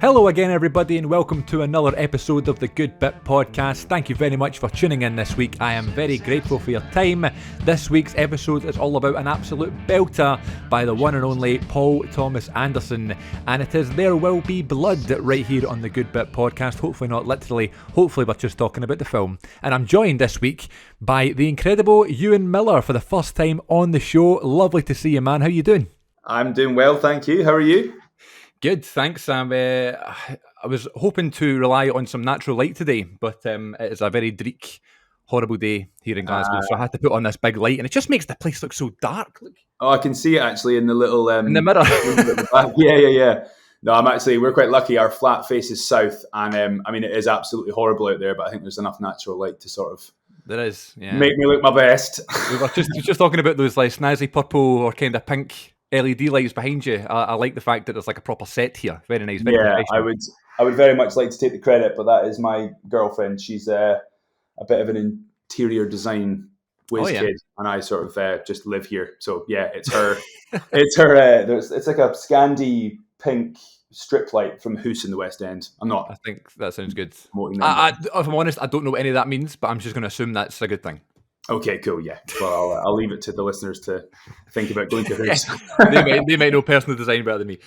Hello again, everybody, and welcome to another episode of the Good Bit Podcast. Thank you very much for tuning in this week. I am very grateful for your time. This week's episode is all about an absolute belter by the one and only Paul Thomas Anderson, and it is There Will Be Blood right here on the Good Bit Podcast. Hopefully not literally, hopefully we're just talking about the film. And I'm joined this week by the incredible Ewan Miller for the first time on the show. Lovely to see you, man. How you doing? I'm doing well, thank you. How are you? Good, thanks. I was hoping to rely on some natural light today, but it is a very dreek, horrible day here in Glasgow, so I had to put on this big light, and it just makes the place look so dark. Look. Oh, I can see it actually in the little... in the mirror. Yeah. No, we're quite lucky. Our flat faces south, and it is absolutely horrible out there, but I think there's enough natural light to sort of... There is, yeah. Make me look my best. We were just talking about those like snazzy purple or kind of pink LED lights behind you. I like the fact that there's like a proper set here. Very nice. Very I would very much like to take the credit, but that is my girlfriend. She's a bit of an interior design whiz kid, and I sort of just live here. So yeah, it's her. It's like a Scandi pink strip light from Hoose in the West End. I think that sounds good. If I'm honest, I don't know what any of that means, but I'm just going to assume that's a good thing. Okay, cool. Yeah. Well, I'll leave it to the listeners to think about going to Hoose. they might know personal design better than me.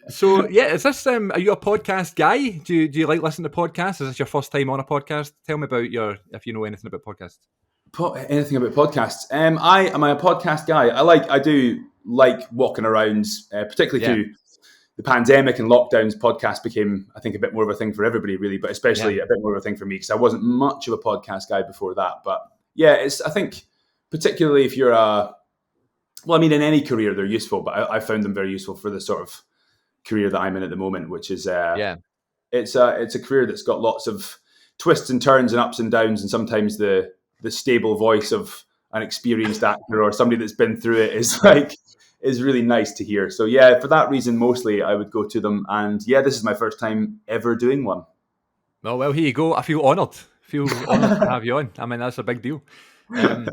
So yeah, is this? Are you a podcast guy? Do you like listening to podcasts? Is this your first time on a podcast? Tell me about if you know anything about podcasts. Anything about podcasts? Am I a podcast guy? I do like walking around, particularly through the pandemic and lockdowns. Podcast became, I think, a bit more of a thing for everybody, really, but especially a bit more of a thing for me because I wasn't much of a podcast guy before that, but. Yeah, I think particularly if you're in any career they're useful, but I found them very useful for the sort of career that I'm in at the moment, which is it's a career that's got lots of twists and turns and ups and downs, and sometimes the stable voice of an experienced actor or somebody that's been through it is really nice to hear. So yeah, for that reason mostly I would go to them, and yeah, this is my first time ever doing one. Oh well, here you go. I feel honoured. Honoured to have you on. I mean, that's a big deal. Yeah,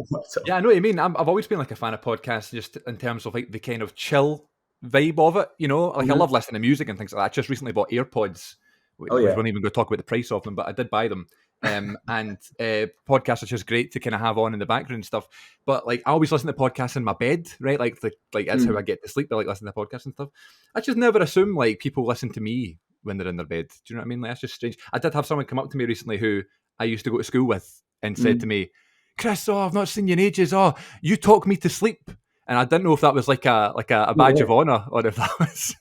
I know what you mean. I've always been like a fan of podcasts, just in terms of like the kind of chill vibe of it. You know, like I love listening to music and things like that. I just recently bought AirPods. We weren't even going to talk about the price of them, but I did buy them. And podcasts are just great to kind of have on in the background and stuff. But like I always listen to podcasts in my bed, right? Like that's how I get to sleep. I like listening to podcasts and stuff. I just never assume like people listen to me when they're in their bed. Do you know what I mean? Like that's just strange. I did have someone come up to me recently who I used to go to school with and said to me, Chris, I've not seen you in ages. You talk me to sleep. And I didn't know if that was like a badge of honour or if that was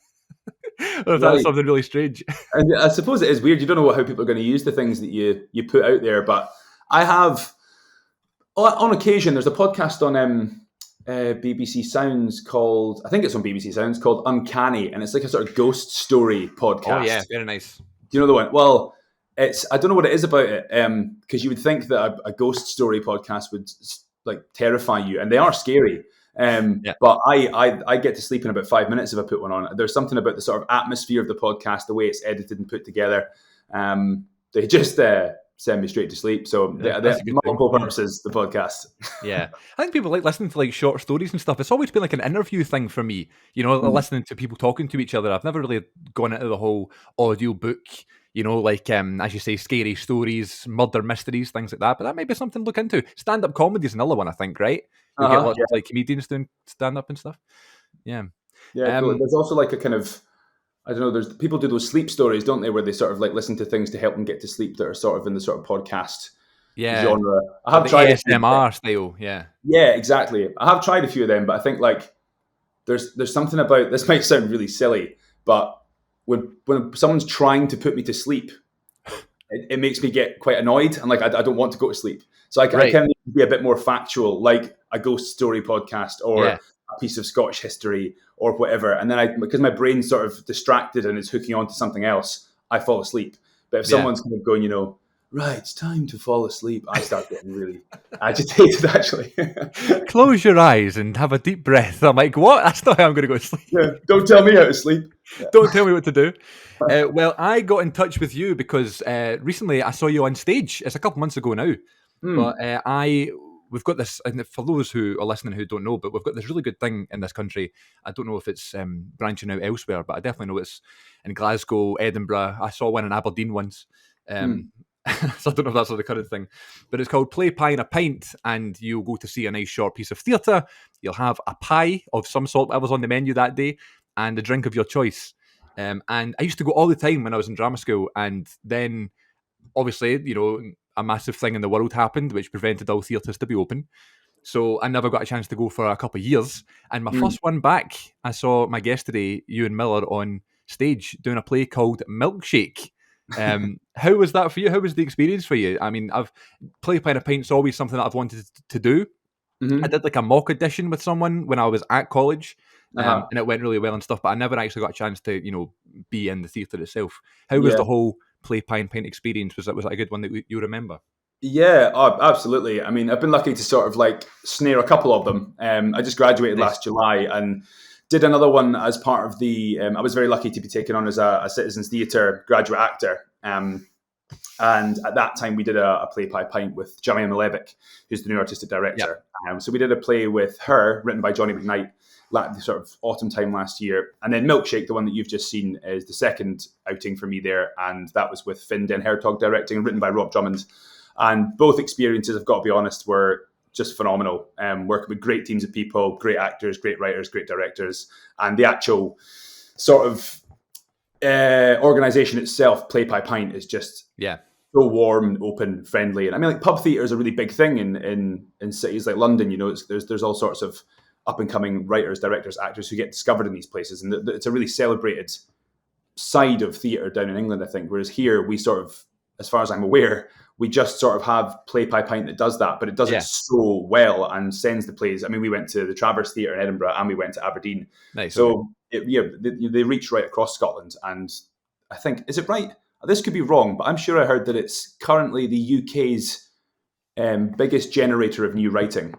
that was something really strange. And I suppose it is weird. You don't know how people are going to use the things that you put out there. But I have, on occasion, there's a podcast on BBC Sounds called, I think it's on BBC Sounds, called Uncanny. And it's like a sort of ghost story podcast. Oh yeah, very nice. Do you know the one? Well, I don't know what it is about it, because you would think that a ghost story podcast would like terrify you, and they are scary. But I get to sleep in about 5 minutes if I put one on. There's something about the sort of atmosphere of the podcast, the way it's edited and put together. They just send me straight to sleep. So there's multiple purposes, the podcast. Yeah. I think people like listening to like short stories and stuff. It's always been like an interview thing for me, you know, listening to people talking to each other. I've never really gone into the whole audio book, you know, like, as you say, scary stories, murder mysteries, things like that. But that might be something to look into. Stand-up comedy is another one, I think, right? You get lots of like comedians doing stand-up and stuff. Yeah. Yeah, cool. There's also like a kind of, I don't know, there's people do those sleep stories, don't they, where they sort of like listen to things to help them get to sleep that are sort of in the sort of podcast genre. I have tried ASMR style, yeah. Yeah, exactly. I have tried a few of them, but I think like there's something about, this might sound really silly, but when someone's trying to put me to sleep, it makes me get quite annoyed, and like I don't want to go to sleep. So I can be a bit more factual, like a ghost story podcast or a piece of Scottish history or whatever. And then because my brain's sort of distracted and it's hooking on to something else, I fall asleep. But if someone's kind of going, you know, right, it's time to fall asleep, I start getting really agitated, actually. Close your eyes and have a deep breath. I'm like, what? That's not how I'm going to go to sleep. Yeah, don't tell me how to sleep. Yeah. Don't tell me what to do. Well, I got in touch with you because recently I saw you on stage. It's a couple months ago now. But I we've got this, and for those who are listening who don't know, but we've got this really good thing in this country. I don't know if it's branching out elsewhere, but I definitely know it's in Glasgow, Edinburgh. I saw one in Aberdeen once. So I don't know if that's the current thing, but it's called Play Pie and a Pint, and you'll go to see a nice short piece of theatre. You'll have a pie of some sort that was on the menu that day, and a drink of your choice. And I used to go all the time when I was in drama school, and then obviously, a massive thing in the world happened, which prevented all theatres to be open. So I never got a chance to go for a couple of years. And my first one back, I saw my guest today, Ewan Miller, on stage doing a play called Milkshake. How was that for you? How was the experience for you? I mean, Play Pie and a Pint's always something that I've wanted to do. I did like a mock audition with someone when I was at college, and it went really well and stuff, but I never actually got a chance to, be in the theatre itself. How was the whole Play Pie and Pint experience? Was that a good one that you remember? Yeah, absolutely. I mean, I've been lucky to sort of like snare a couple of them. I just graduated last July and did another one as part of the. I was very lucky to be taken on as a Citizens Theatre graduate actor. And at that time, we did a Play Pie Pint with Jamia Malevich, who's the new artistic director. So we did a play with her, written by Johnny McKnight, sort of autumn time last year. And then Milkshake, the one that you've just seen, is the second outing for me there. And that was with Finn Den Hertog directing and written by Rob Drummond. And both experiences, I've got to be honest, were just phenomenal. Working with great teams of people, great actors, great writers, great directors. And the actual sort of organisation itself, Play Pie Pint, is just so warm, open, friendly. And I mean, like, pub theatre is a really big thing in cities like London. There's all sorts of up and coming writers, directors, actors who get discovered in these places, and it's a really celebrated side of theatre down in England, I think. Whereas here, we sort of, as far as I'm aware, we just sort of have Play Pie Pint that does that, but it does it so well and sends the plays. I mean, we went to the Traverse Theatre in Edinburgh and we went to Aberdeen. Nice. So they reach right across Scotland, and I think, is it right? This could be wrong, but I'm sure I heard that it's currently the UK's biggest generator of new writing.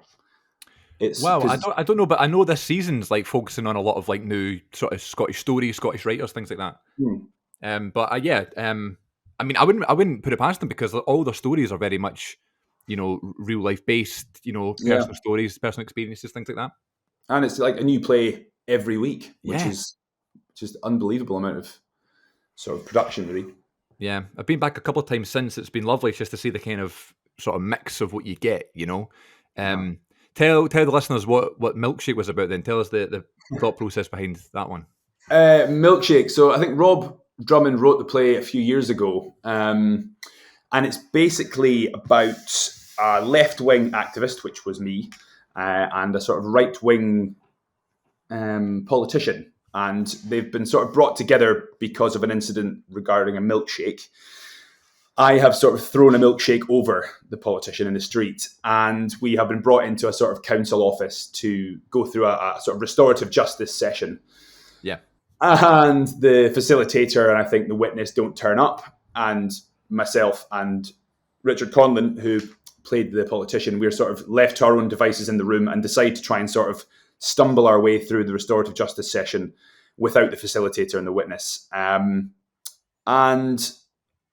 I don't know, but I know this season's like focusing on a lot of like new sort of Scottish stories, Scottish writers, things like that. I mean, I wouldn't put it past them, because all their stories are very much, real life based, personal stories, personal experiences, things like that. And it's like a new play every week, which is just unbelievable amount of sort of production, really. Yeah, I've been back a couple of times since. It's been lovely just to see the kind of sort of mix of what you get, Tell the listeners what Milkshake was about then. Tell us the thought process behind that one. Milkshake. So I think Rob Drummond wrote the play a few years ago. And it's basically about a left-wing activist, which was me, and a sort of right-wing politician. And they've been sort of brought together because of an incident regarding a milkshake. I have sort of thrown a milkshake over the politician in the street, and we have been brought into a sort of council office to go through a sort of restorative justice session. Yeah. And the facilitator and I think the witness don't turn up, and myself and Richard Conlon, who played the politician, we're sort of left to our own devices in the room and decide to try and sort of stumble our way through the restorative justice session without the facilitator and the witness. And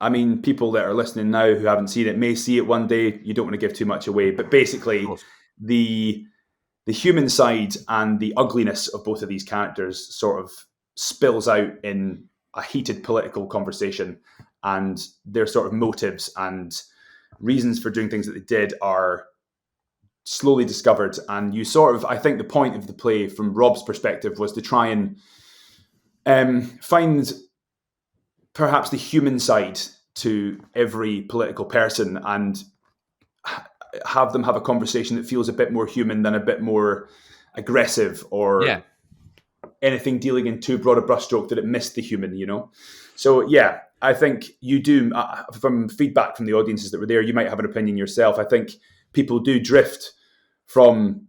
I mean, people that are listening now who haven't seen it may see it one day. You don't want to give too much away, but basically the human side and the ugliness of both of these characters sort of spills out in a heated political conversation, and their sort of motives and reasons for doing things that they did are slowly discovered. And you sort of, I think the point of the play from Rob's perspective was to try and find perhaps the human side to every political person and have them have a conversation that feels a bit more human than a bit more aggressive or anything dealing in too broad a brushstroke that it missed the human, So yeah, I think you do, from feedback from the audiences that were there, you might have an opinion yourself. I think people do drift from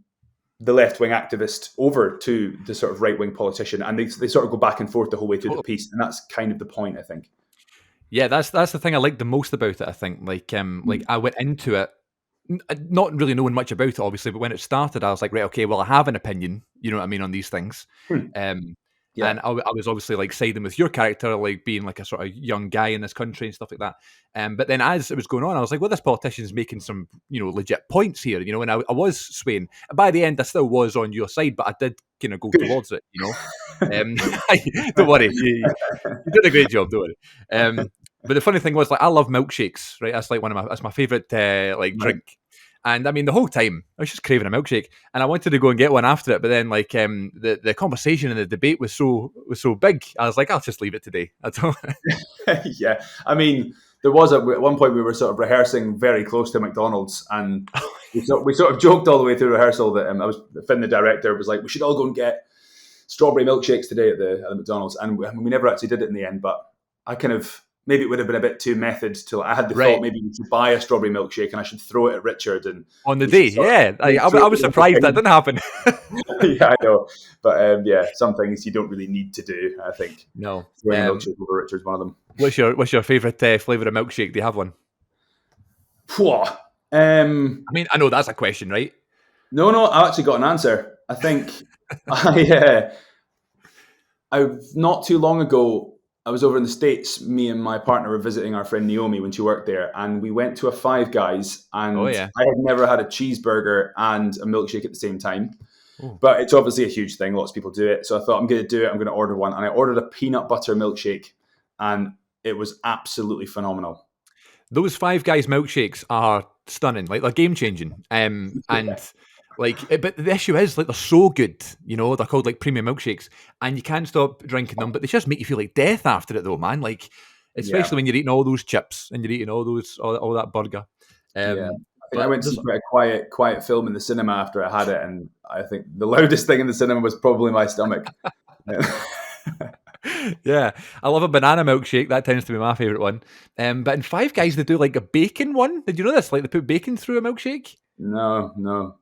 the left-wing activist over to the sort of right-wing politician, and they sort of go back and forth the whole way through the piece, and that's kind of the point, I think. Yeah, that's the thing I like the most about it, I think. Like I went into it not really knowing much about it, obviously, but when it started, I was like, right, okay, well, I have an opinion, you know what I mean, on these things. Yeah. And I was obviously like siding with your character, like being like a sort of young guy in this country and stuff like that. But then as it was going on, I was like, well, this politician's making some, legit points here, and I was swaying. By the end, I still was on your side, but I did kind of go towards it. Don't worry, you did a great job, don't worry. But the funny thing was, like, I love milkshakes, right? That's like that's my favorite drink. And I mean, the whole time I was just craving a milkshake, and I wanted to go and get one after it. But then, like, the conversation and the debate was so big. I was like, I'll just leave it today. I don't. Yeah, I mean, there was at one point we were sort of rehearsing very close to McDonald's, and we sort of joked all the way through rehearsal that Finn, the director, was like, we should all go and get strawberry milkshakes today at the McDonald's, and we never actually did it in the end. But I kind of, maybe it would have been a bit too method to. I had the thought maybe we should buy a strawberry milkshake and I should throw it at Richard and on the day. Yeah, I was surprised that didn't happen. Yeah, I know, but some things you don't really need to do. I think no. Milkshake over Richard's one of them. What's your favorite flavour of milkshake? Do you have one? I mean, I know that's a question, right? No, I actually got an answer. I think I not too long ago, I was over in the States. Me and my partner were visiting our friend Naomi when she worked there, and we went to a Five Guys, and I had never had a cheeseburger and a milkshake at the same time. Ooh. But it's obviously a huge thing. Lots of people do it. So I thought, I'm going to do it. I'm going to order one. And I ordered a peanut butter milkshake, and it was absolutely phenomenal. Those Five Guys milkshakes are stunning. Like, they're game-changing. But the issue is, like, they're so good, they're called, like, premium milkshakes, and you can't stop drinking them, but they just make you feel like death after it, though, man. Like, especially when you're eating all those chips and you're eating all that burger. I went to see quite a quiet film in the cinema after I had it, and I think the loudest thing in the cinema was probably my stomach. Yeah, I love a banana milkshake. That tends to be my favourite one. But in Five Guys, they do, like, a bacon one. Did you know this? Like, they put bacon through a milkshake? No.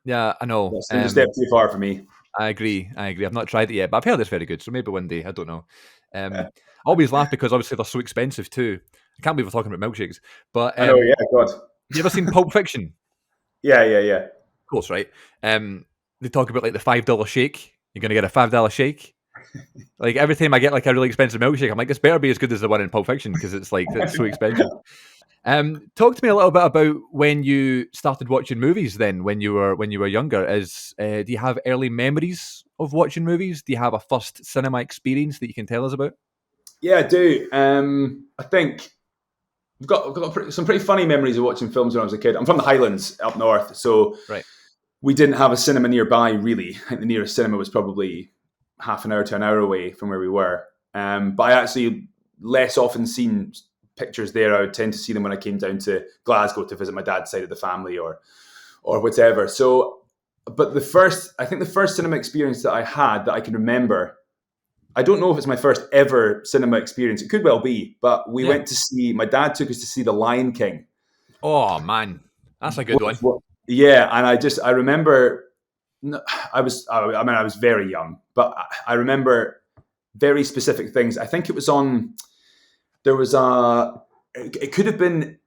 Yeah, I know. It's a step too far for me. I agree. I've not tried it yet, but I've heard it's very good. So maybe one day. I don't know. I always laugh because obviously they're so expensive too. I can't believe we're talking about milkshakes. But I know, yeah, God. You ever seen Pulp Fiction? Yeah. Of course, right? They talk about, like, the $5 shake. You're going to get a $5 shake. Like, every time I get, like, a really expensive milkshake, I'm like, this better be as good as the one in Pulp Fiction because it's so expensive. Talk to me a little bit about when you started watching movies. Then, when you were younger, do you have early memories of watching movies? Do you have a first cinema experience that you can tell us about? Yeah, I do. I think I've got some pretty funny memories of watching films when I was a kid. I'm from the Highlands up north, so we didn't have a cinema nearby. Really, I think the nearest cinema was probably half an hour to an hour away from where we were. But I actually less often seen pictures there. I would tend to see them when I came down to Glasgow to visit my dad's side of the family or whatever. So, but the first cinema experience that I had that I can remember, I don't know if it's my first ever cinema experience. It could well be, but we went to see, my dad took us to see The Lion King. Oh man, that's a good one. Yeah. And I remember, I was very young, but I remember very specific things. I think it was on, it could have been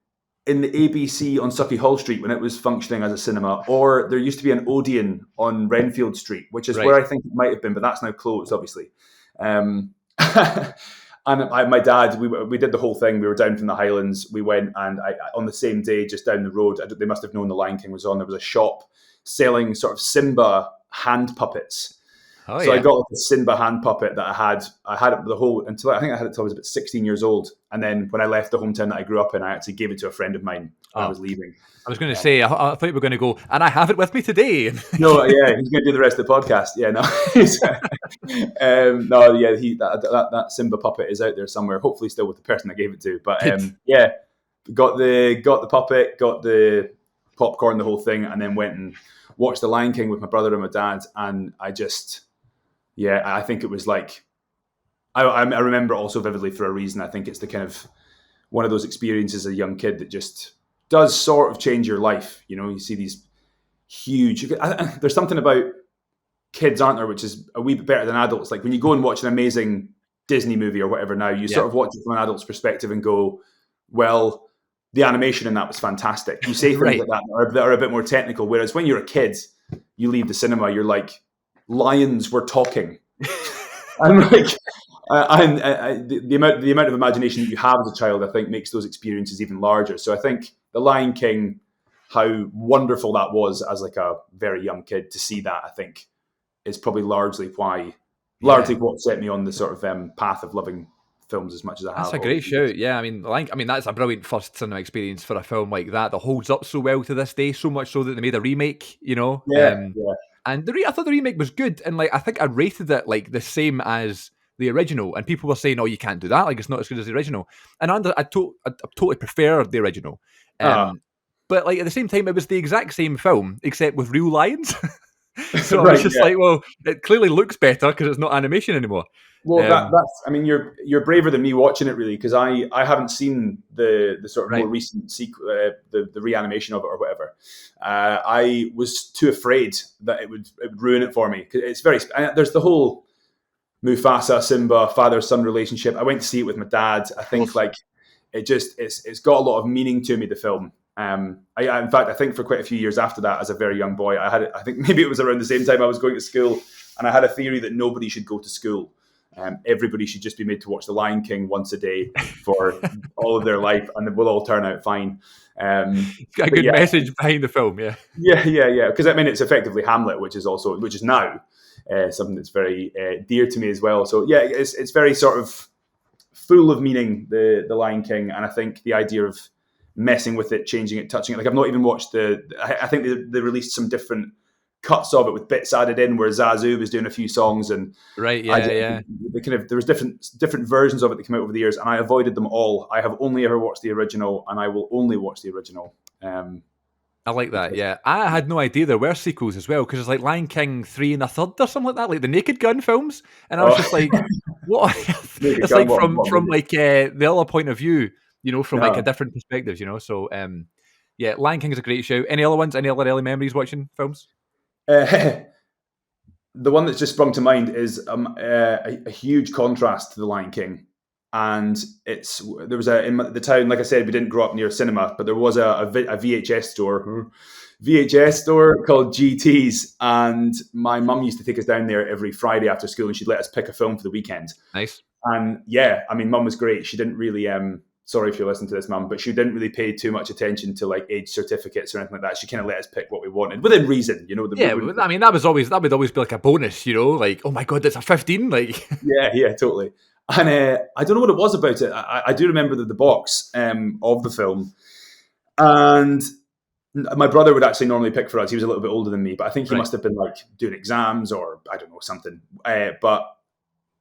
in the ABC on Sucky Hall Street when it was functioning as a cinema, or there used to be an Odeon on Renfield Street, which is where I think it might have been, but that's now closed, obviously. And my dad, we did the whole thing. We were down from the Highlands. We went, and on the same day, just down the road, they must have known The Lion King was on. There was a shop selling sort of Simba hand puppets. I got like a Simba hand puppet that I had it the whole until I had it until I was about 16 years old. And then when I left the hometown that I grew up in, I actually gave it to a friend of mine when I was leaving. I was going to say, I thought we were going to go, and I have it with me today. No, yeah, he's going to do the rest of the podcast. Yeah, no, that Simba puppet is out there somewhere. Hopefully, still with the person I gave it to. But got the puppet, got the popcorn, the whole thing, and then went and watched The Lion King with my brother and my dad. And I think it was like, I remember also vividly for a reason. I think it's the kind of one of those experiences as a young kid that just does sort of change your life. You see these huge, there's something about kids, aren't there, which is a wee bit better than adults. Like when you go and watch an amazing Disney movie or whatever now, you sort of watch it from an adult's perspective and go, well, the animation in that was fantastic. You say things like that are a bit more technical. Whereas when you're a kid, you leave the cinema, you're like, lions were talking. I'm like, the amount of imagination that you have as a child, I think, makes those experiences even larger. So I think The Lion King, how wonderful that was as like a very young kid to see that, I think, is probably largely what set me on the sort of path of loving films as much as I have. That's a great shout. Yeah, I mean, that's a brilliant first cinema experience for a film like that holds up so well to this day. So much so that they made a remake. Yeah. And I thought the remake was good, and like I think I rated it like the same as the original, and people were saying, "Oh, you can't do that. Like it's not as good as the original." And I totally prefer the original. But like at the same time, it was the exact same film except with real lions. So I was just like, well, it clearly looks better because it's not animation anymore. Well, that's. I mean, you're braver than me watching it, really, because I haven't seen the sort of more recent sequel, the reanimation of it or whatever. I was too afraid that it would ruin it for me. It's very. There's the whole Mufasa Simba father son relationship. I went to see it with my dad. I think like it's got a lot of meaning to me. The film. In fact, I think for quite a few years after that, as a very young boy, I think maybe it was around the same time I was going to school, and I had a theory that nobody should go to school. Everybody should just be made to watch The Lion King once a day for all of their life, and we'll all turn out fine. Got a good message behind the film, yeah. Because I mean, it's effectively Hamlet, which is now something that's very dear to me as well. So yeah, it's very sort of full of meaning, the Lion King, and I think the idea of messing with it, changing it, touching it. Like I've not even watched I think they released some different cuts of it with bits added in where Zazu was doing a few songs and there was different versions of it that came out over the years, and I avoided them all. I have only ever watched the original, and I will only watch the original. I like that. Yeah, I had no idea there were sequels as well because it's like Lion King 3 1/3 or something like that, like the Naked Gun films, and I was just like, what? It's like from like the other point of view, from like a different perspective, So yeah, Lion King is a great show. Any other ones? Any other early memories watching films? The one that's just sprung to mind is a huge contrast to The Lion King, and there was in the town. Like I said, we didn't grow up near a cinema, but there was a VHS store called GT's, and my mum used to take us down there every Friday after school, and she'd let us pick a film for the weekend. Nice. And yeah, I mean, mum was great. She didn't really sorry if you're listening to this, Mum, but she didn't really pay too much attention to like age certificates or anything like that. She kind of let us pick what we wanted within reason, I mean, that would always be like a bonus, like, oh my God, it's a 15, like. Yeah, totally. And I don't know what it was about it. I do remember the box of the film, and my brother would actually normally pick for us. He was a little bit older than me, but I think he must have been like doing exams or I don't know, something. But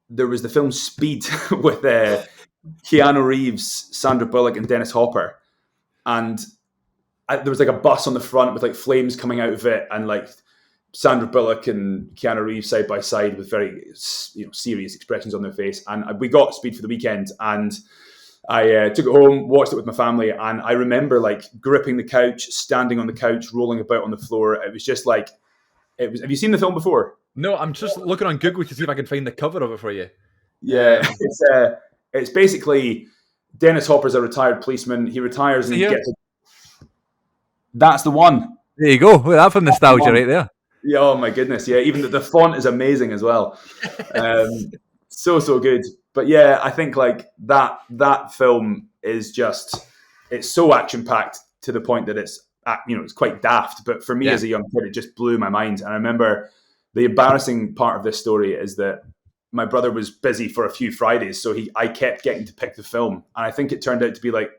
there was the film Speed with Keanu Reeves, Sandra Bullock, and Dennis Hopper, and there was like a bus on the front with like flames coming out of it, and like Sandra Bullock and Keanu Reeves side by side with very serious expressions on their face. And we got Speed for the weekend, and I took it home, watched it with my family, and I remember like gripping the couch, standing on the couch, rolling about on the floor. It was just like it was. Have you seen the film before? No, I'm just looking on Google to see if I can find the cover of it for you. Yeah, it's basically Dennis Hopper's a retired policeman. He retires and gets. That's the one. There you go. Well, that's for nostalgia right there. Yeah. Oh my goodness. Yeah. Even the font is amazing as well. So good. But yeah, I think like that film is it's so action packed to the point that it's quite daft. But for me as a young kid, it just blew my mind. And I remember the embarrassing part of this story is that my brother was busy for a few Fridays, so I kept getting to pick the film. And I think it turned out to be like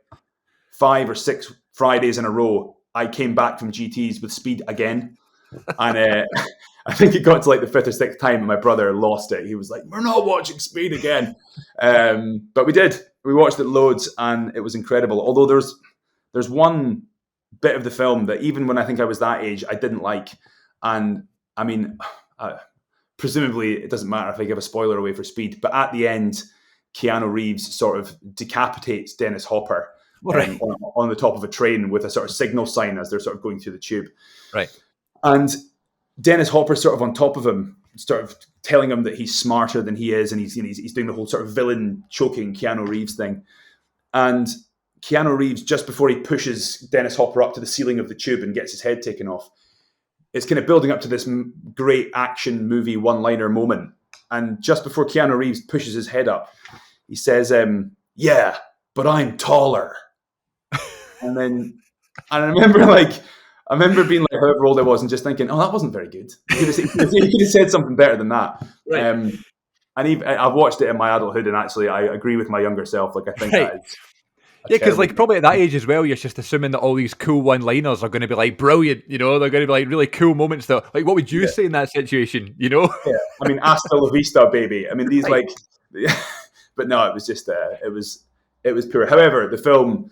5 or 6 Fridays in a row. I came back from GT's with Speed again. And I think it got to like the 5th or 6th time and my brother lost it. He was like, we're not watching Speed again. But we did. We watched it loads and it was incredible. Although there's one bit of the film that even when I think I was that age, I didn't like. And I mean... presumably, it doesn't matter if I give a spoiler away for Speed, but at the end, Keanu Reeves sort of decapitates Dennis Hopper on the top of a train with a sort of signal sign as they're sort of going through the tube. Right. And Dennis Hopper's sort of on top of him, sort of telling him that he's smarter than he is, and he's doing the whole sort of villain choking Keanu Reeves thing. And Keanu Reeves, just before he pushes Dennis Hopper up to the ceiling of the tube and gets his head taken off, it's kind of building up to this great action movie one-liner moment. and just before Keanu Reeves pushes his head up, he says, "Yeah, but I'm taller." And then I remember being like however old I was and just thinking, oh, that wasn't very good. You could have said something better than that. Right. And even, I've watched it in my adulthood, and actually I agree with my younger self. Like I think that is because like probably at that age as well, you're just assuming that all these cool one-liners are going to be like brilliant. You know, they're going to be like really cool moments. That like, what would you say in that situation? You know? Yeah. I mean, hasta la vista, baby. I mean, these like, but no, it was just it was pure. However, the film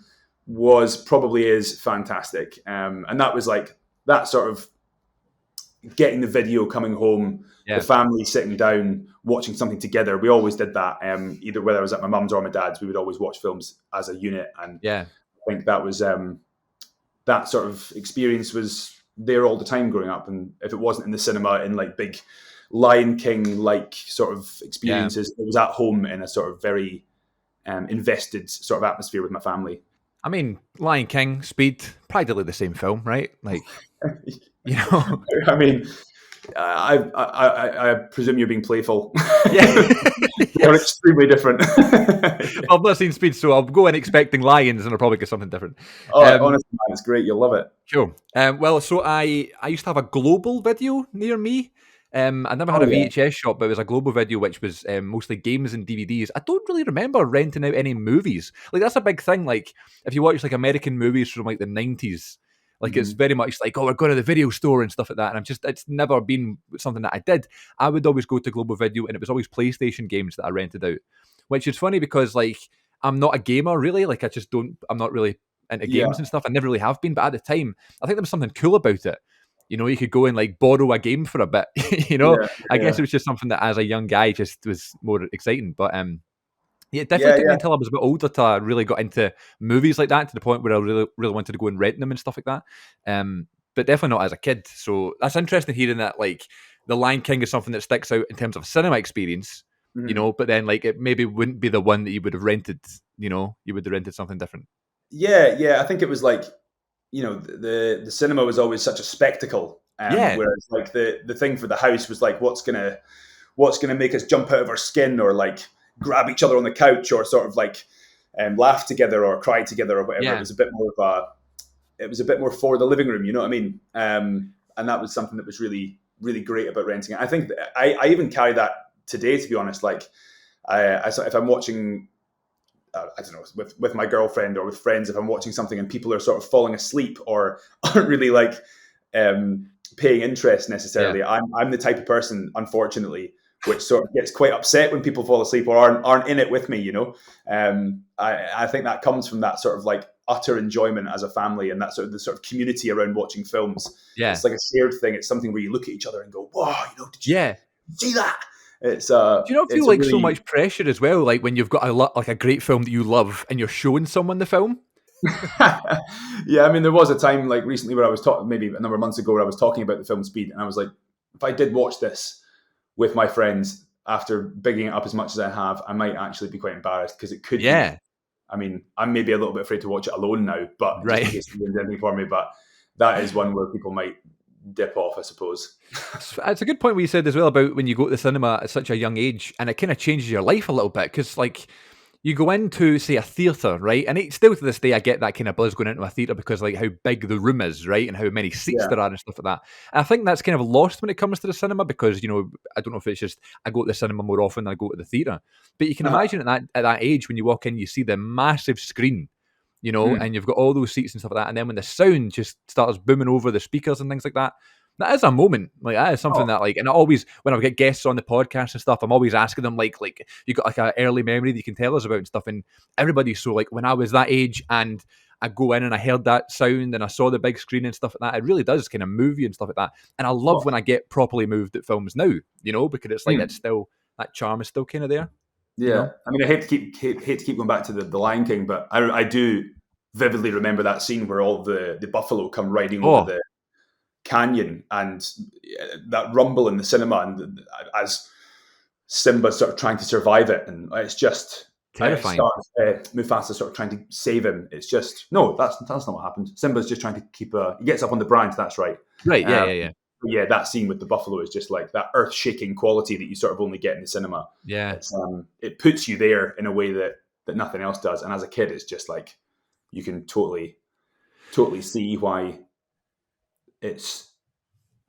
probably is fantastic, and that was like that sort of getting the video, coming home, the family sitting down watching something together. We always did that, either whether I was at my mum's or my dad's, we would always watch films as a unit, and I think that was that sort of experience was there all the time growing up. And if it wasn't in the cinema in like big Lion King like sort of experiences, it was at home in a sort of very invested sort of atmosphere with my family. I mean, Lion King, Speed, practically the same film, right? Like, you know. I mean, I presume you're being playful. Yeah. They're extremely different. I've not seen Speed, so I'll go in expecting lions and I'll probably get something different. Oh, honestly, man, it's great. You'll love it. Sure. Well, so I used to have a Global Video near me. I never had a VHS shop, but it was a Global Video, which was mostly games and DVDs. I don't really remember renting out any movies. Like, that's a big thing. Like, if you watch like American movies from like the 90s, like it's very much like, oh, we're going to the video store and stuff like that. And it's never been something that I did. I would always go to Global Video, and it was always PlayStation games that I rented out, which is funny because like I'm not a gamer really. Like I'm not really into games and stuff. I never really have been. But at the time, I think there was something cool about it. You know, you could go and like borrow a game for a bit, you know? I guess it was just something that as a young guy just was more exciting. But it definitely took me until I was a bit older to really got into movies like that, to the point where I really, really wanted to go and rent them and stuff like that. But definitely not as a kid. So that's interesting hearing that like The Lion King is something that sticks out in terms of cinema experience, you know, but then like it maybe wouldn't be the one that you would have rented, you know, you would have rented something different. Yeah. I think it was like, you know, the cinema was always such a spectacle. Whereas like the thing for the house was like, what's gonna make us jump out of our skin, or like grab each other on the couch, or sort of like laugh together or cry together or whatever. It was a bit more for the living room, you know what I mean? And that was something that was really, really great about renting it. I think I even carry that today, to be honest. Like if I'm watching, I don't know, with my girlfriend or with friends, if I'm watching something and people are sort of falling asleep or aren't really like paying interest necessarily, I'm the type of person, unfortunately, which sort of gets quite upset when people fall asleep or aren't in it with me, you know. I think that comes from that sort of like utter enjoyment as a family, and that sort of the sort of community around watching films. It's like a shared thing. It's something where you look at each other and go, "Wow, you know, did you see that?" It's do you not feel like really so much pressure as well, like when you've got a great film that you love and you're showing someone the film? Yeah, I mean, there was a time like recently where I was talking, maybe a number of months ago, where I was talking about the film Speed, and I was like, if I did watch this with my friends after bigging it up as much as I have, I might actually be quite embarrassed, because it could be, I mean, I'm maybe a little bit afraid to watch it alone now, but just in case it ruins anything for me. But that is one where people might dip off, I suppose. It's a good point what you said as well about when you go to the cinema at such a young age, and it kind of changes your life a little bit, because like you go into, say, a theatre, right? And still to this day, I get that kind of buzz going into a theatre because like how big the room is, right? And how many seats there are and stuff like that. And I think that's kind of lost when it comes to the cinema, because, you know, I don't know if it's just I go to the cinema more often than I go to the theatre. But you can imagine at that age, when you walk in, you see the massive screen, you know, and you've got all those seats and stuff like that. And then when the sound just starts booming over the speakers and things like that, that is a moment. Like that is something that like, and I always, when I get guests on the podcast and stuff, I'm always asking them like you got like an early memory that you can tell us about and stuff. And everybody's so like, when I was that age and I go in and I heard that sound and I saw the big screen and stuff like that, it really does kind of move you and stuff like that. And I love when I get properly moved at films now, you know, because it's like it's still, that charm is still kind of there. Yeah. You know? I mean, I hate to keep going back to the Lion King, but I do vividly remember that scene where all the buffalo come riding over the canyon, and that rumble in the cinema, and as Simba sort of trying to survive it, and it's just terrifying. Mufasa sort of trying to save him. It's just that's not what happened. Simba's just trying to keep he gets up on the branch. That's right. Right. Yeah. yeah, that scene with the buffalo is just like that earth-shaking quality that you sort of only get in the cinema. Yeah. It's it puts you there in a way that nothing else does. And as a kid, it's just like you can totally see why it's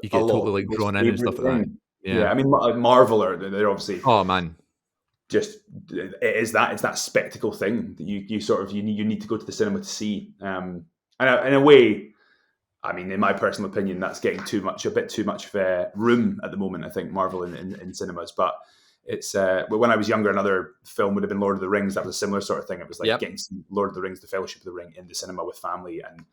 You a get lot of totally like people's drawn in and favorite stuff like that. thing. Yeah. Yeah, I mean, Marvel they're obviously Oh man. just it's that spectacle thing that you sort of you need to go to the cinema to see. And in a way, I mean, in my personal opinion, that's getting a bit too much room at the moment. I think Marvel in cinemas, but it's when I was younger, another film would have been Lord of the Rings. That was a similar sort of thing. It was like getting some Lord of the Rings, The Fellowship of the Ring in the cinema with family, and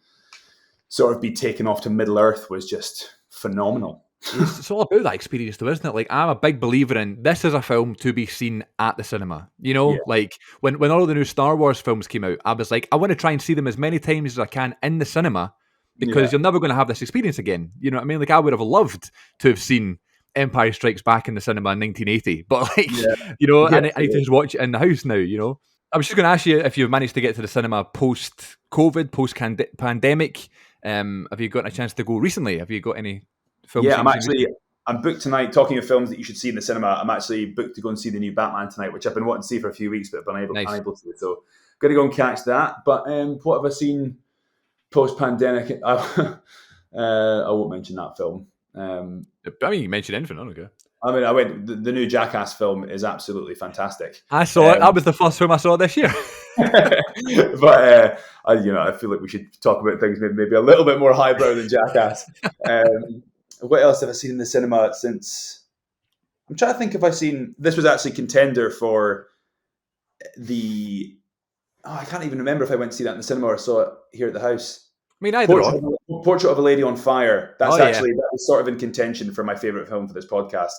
sort of be taken off to Middle Earth was just phenomenal. It's all about that experience, though, isn't it? Like, I'm a big believer in this is a film to be seen at the cinema. You know, Yeah. like when all the new Star Wars films came out, I was like, I want to try and see them as many times as I can in the cinema because you're never going to have this experience again. You know what I mean? Like, I would have loved to have seen Empire Strikes Back in the cinema in 1980, but like, you know, I need to just watch it in the house now. You know, I was just going to ask you if you've managed to get to the cinema post-COVID, post-pandemic. Have you gotten a chance to go recently? Have you got any films? Yeah, I'm booked tonight. Talking of films that you should see in the cinema, I'm actually booked to go and see the new Batman tonight, which I've been wanting to see for a few weeks, but I've been unable to. So, got to go and catch that. But what have I seen post-pandemic? I won't mention that film. I mean, you mentioned anything, I don't care. I mean, I went. The new Jackass film is absolutely fantastic. I saw it. That was the first film I saw this year. But I feel like we should talk about things maybe a little bit more highbrow than Jackass. What else have I seen in the cinema since? I'm trying to think if I've seen. This was actually contender for the. Oh, I can't even remember if I went to see that in the cinema or saw it here at the house. I mean, either Portrait of a Lady on Fire. That was sort of in contention for my favourite film for this podcast.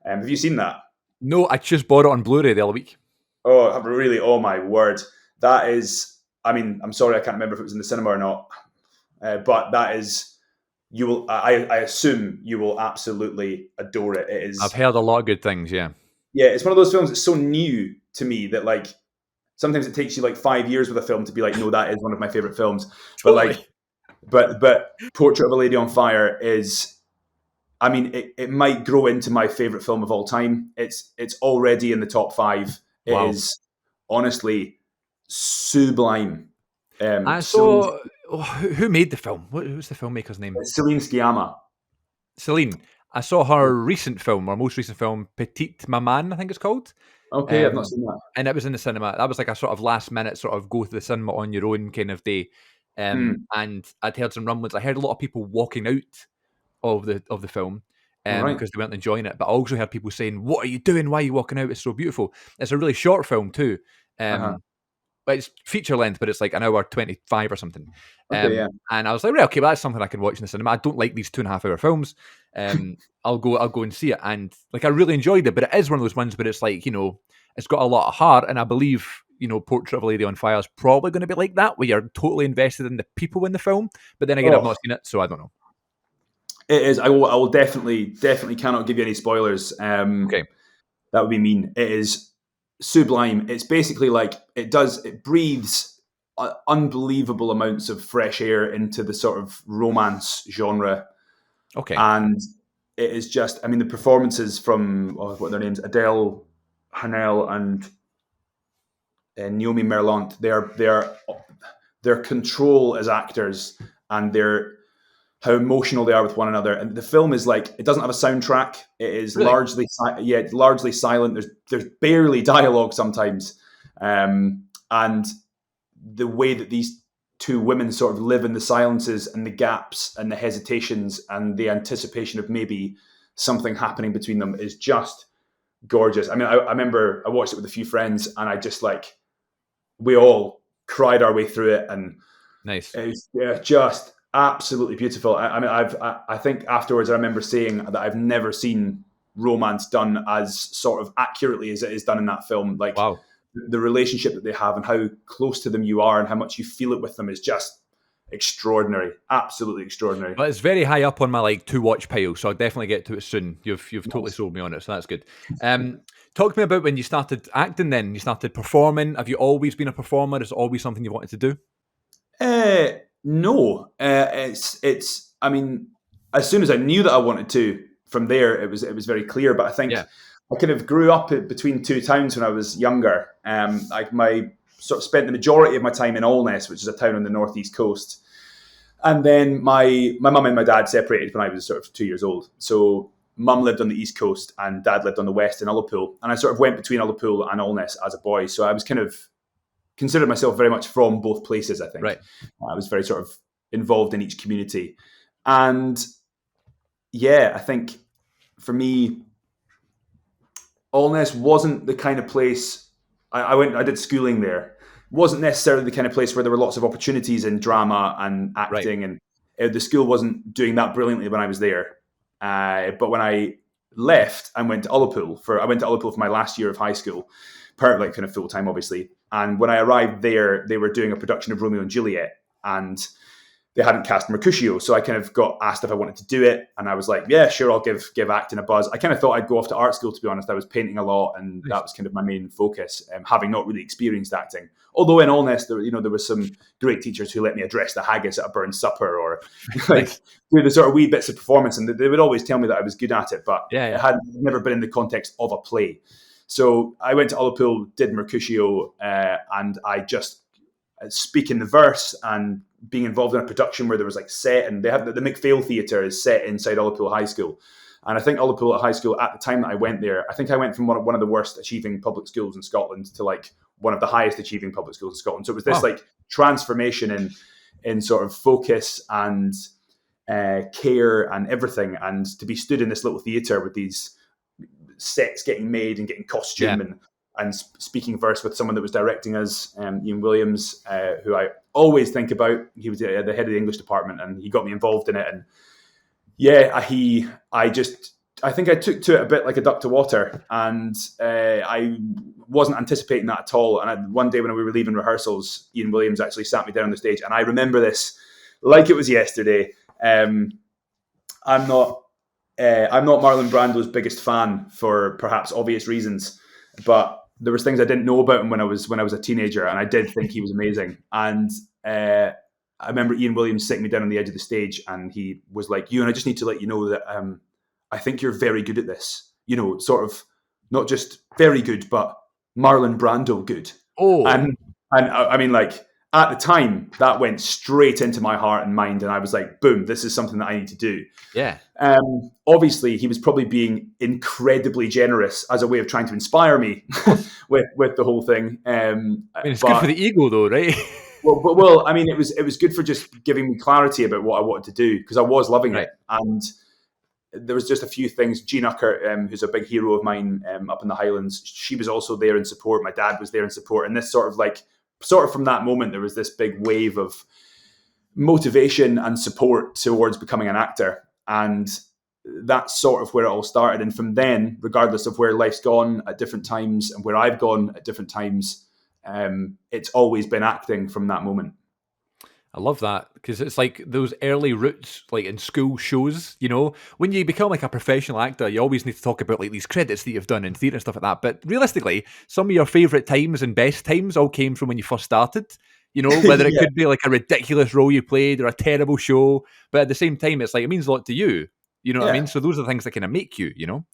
Have you seen that? No, I just bought it on Blu-ray the other week. Oh, really? Oh my word! That is. I mean, I'm sorry, I can't remember if it was in the cinema or not. But that is. You will. I assume you will absolutely adore it. It is. I've heard a lot of good things. Yeah. Yeah, it's one of those films that's so new to me that like sometimes it takes you like 5 years with a film to be like, no, that is one of my favorite films. Totally. But Portrait of a Lady on Fire is. I mean, it might grow into my favorite film of all time. It's already in the top 5. It is honestly sublime. I saw who made the film. Who's the filmmaker's name? Celine Sciamma. Celine. I saw her recent film, or most recent film, Petite Maman, I think it's called. Okay, I've not seen that. And it was in the cinema. That was like a sort of last minute sort of go to the cinema on your own kind of day. And I'd heard some rumblings. I heard a lot of people walking out of the film because they weren't enjoying it. But I also heard people saying, "What are you doing? Why are you walking out? It's so beautiful." It's a really short film too. But it's feature length, but it's like an hour 25 or something. And I was like, right, okay, well, that's something I can watch in the cinema. I don't like these 2.5 hour films. I'll go and see it. And like, I really enjoyed it, but it is one of those ones where it's like, you know, it's got a lot of heart. And I believe, you know, Portrait of a Lady on Fire is probably going to be like that, where you're totally invested in the people in the film. But then again, I've not seen it, so I don't know. It is. I will definitely cannot give you any spoilers. Okay. That would be mean. It is sublime. It's basically like it breathes unbelievable amounts of fresh air into the sort of romance genre. Okay. And it is just, I mean, the performances from what are their names? Adele Hanel and Naomi Merlant, their control as actors and how emotional they are with one another. And the film is like, it doesn't have a soundtrack. It is largely silent. There's barely dialogue sometimes. And the way that these two women sort of live in the silences and the gaps and the hesitations and the anticipation of maybe something happening between them is just gorgeous. I mean, I remember I watched it with a few friends and I just like, we all cried our way through it. And nice. It was just absolutely beautiful. I mean, I think afterwards I remember saying that I've never seen romance done as sort of accurately as it is done in that film. Like, wow. The relationship that they have and how close to them you are and how much you feel it with them is just extraordinary. Absolutely extraordinary. But it's very high up on my like to watch pile, so I'll definitely get to it soon. You've totally sold me on it, so that's good. Talk to me about when you started acting then. You started performing. Have you always been a performer? Is it always something you wanted to do? No. It's I mean, as soon as I knew that I wanted to, from there it was very clear. But I think I kind of grew up between two towns when I was younger. Like my sort of spent the majority of my time in Alness, which is a town on the northeast coast. And then my mum and my dad separated when I was sort of 2 years old. So mum lived on the east coast and dad lived on the west in Ullapool. And I sort of went between Ullapool and Alness as a boy. So I was kind of considered myself very much from both places, I think. Right. I was very sort of involved in each community. And yeah, I think for me, Alness wasn't the kind of place I did schooling there. It wasn't necessarily the kind of place where there were lots of opportunities in drama and acting, and the school wasn't doing that brilliantly when I was there. But when I left and went to Ullapool for my last year of high school, like kind of full time, obviously. And when I arrived there, they were doing a production of Romeo and Juliet, and they hadn't cast Mercutio. So I kind of got asked if I wanted to do it. And I was like, yeah, sure, I'll give acting a buzz. I kind of thought I'd go off to art school, to be honest. I was painting a lot, and that was kind of my main focus, having not really experienced acting. Although in Alness, there were some great teachers who let me address the haggis at a burnt supper, or like do the sort of wee bits of performance. And they would always tell me that I was good at it, but it had never been in the context of a play. So I went to Ullapool, did Mercutio, and I just speaking the verse and being involved in a production where there was like set, and they had the McPhail Theatre is set inside Ullapool High School. And I think Ullapool High School, at the time that I went there, I think I went from one of the worst achieving public schools in Scotland to like one of the highest achieving public schools in Scotland. So it was this like transformation in sort of focus and care and everything. And to be stood in this little theatre with these sets getting made and getting costume and speaking verse with someone that was directing us, Ian Williams, who I always think about. He was the head of the English department, and he got me involved in it. And I think I took to it a bit like a duck to water, and I wasn't anticipating that at all. And one day when we were leaving rehearsals, Ian Williams actually sat me down on the stage, and I remember this like it was yesterday. I'm not Marlon Brando's biggest fan for perhaps obvious reasons, but there was things I didn't know about him when I was a teenager, and I did think he was amazing. And I remember Ian Williams sitting me down on the edge of the stage, and he was like, "Ewan, I just need to let you know that I think you're very good at this. You know, sort of not just very good, but Marlon Brando good." Oh, and I mean, like at the time, that went straight into my heart and mind, and I was like, "Boom! This is something that I need to do." Yeah. Obviously, he was probably being incredibly generous as a way of trying to inspire me with the whole thing. I mean, it's good for the ego, though, right? Well, I mean, it was good for just giving me clarity about what I wanted to do, because I was loving it, and there was just a few things. Jean Uckert, who's a big hero of mine up in the Highlands, she was also there in support. My dad was there in support, and this sort of from that moment, there was this big wave of motivation and support towards becoming an actor, and that's sort of where it all started. And from then, regardless of where life's gone at different times and where I've gone at different times, it's always been acting from that moment. I love that, because it's like those early roots, like in school shows, you know, when you become like a professional actor, you always need to talk about like these credits that you've done in theatre and stuff like that. But realistically, some of your favourite times and best times all came from when you first started, you know, whether it could be like a ridiculous role you played or a terrible show. But at the same time, it's like, it means a lot to you, you know what I mean? So those are the things that kind of make you, you know?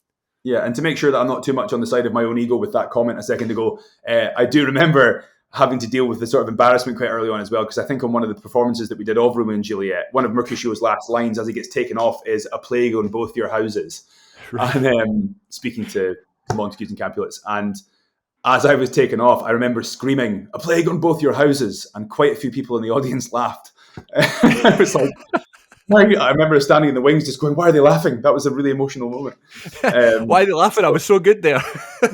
Yeah, and to make sure that I'm not too much on the side of my own ego with that comment a second ago, I do remember having to deal with the sort of embarrassment quite early on as well, because I think on one of the performances that we did of Romeo and Juliet, one of Mercutio's last lines as he gets taken off is "a plague on both your houses." Right. And speaking to Montagues and Capulets. And as I was taken off, I remember screaming, "a plague on both your houses," and quite a few people in the audience laughed. I was like, I remember standing in the wings just going, "Why are they laughing?" That was a really emotional moment. Why are they laughing? I was so good there.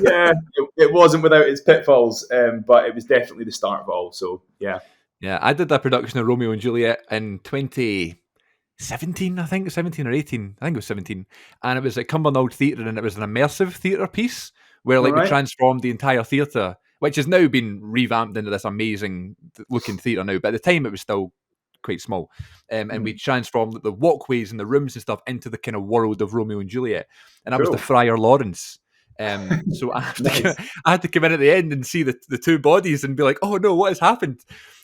Yeah, it wasn't without its pitfalls, but it was definitely the start of it all. So, yeah. Yeah, I did that production of Romeo and Juliet in 2017, I think, 17 or 18. I think it was 17. And it was at Cumbernauld Theatre, and it was an immersive theatre piece where like we transformed the entire theatre, which has now been revamped into this amazing looking theatre now. But at the time, it was still quite small, and we transformed the walkways and the rooms and stuff into the kind of world of Romeo and Juliet, and that was the Friar Lawrence. So I had to come in at the end and see the two bodies and be like, "Oh no, what has happened?"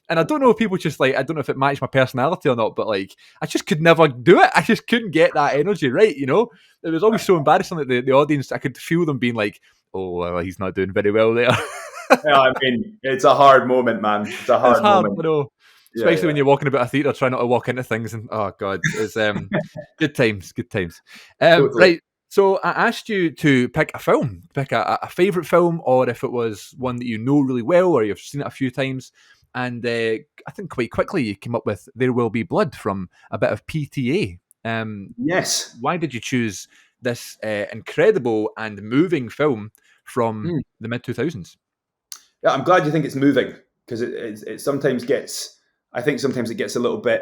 And I don't know if people just like, I don't know if it matched my personality or not, but like, I just could never do it. I just couldn't get that energy right, you know? It was always so embarrassing that the audience, I could feel them being like, oh, well, he's not doing very well there. Yeah, I mean, it's a hard moment, man. It's a It's hard hard, moment. you know. Especially when you're walking about a theatre trying not to walk into things, and oh god, it's good times, good times. Totally. Right, so I asked you to pick a film, pick a favourite film, or if it was one that you know really well or you've seen it a few times. And I think quite quickly you came up with There Will Be Blood from a bit of PTA. Yes. Why did you choose this incredible and moving film from the mid 2000s? Yeah, I'm glad you think it's moving, because it sometimes gets. I think sometimes it gets a little bit.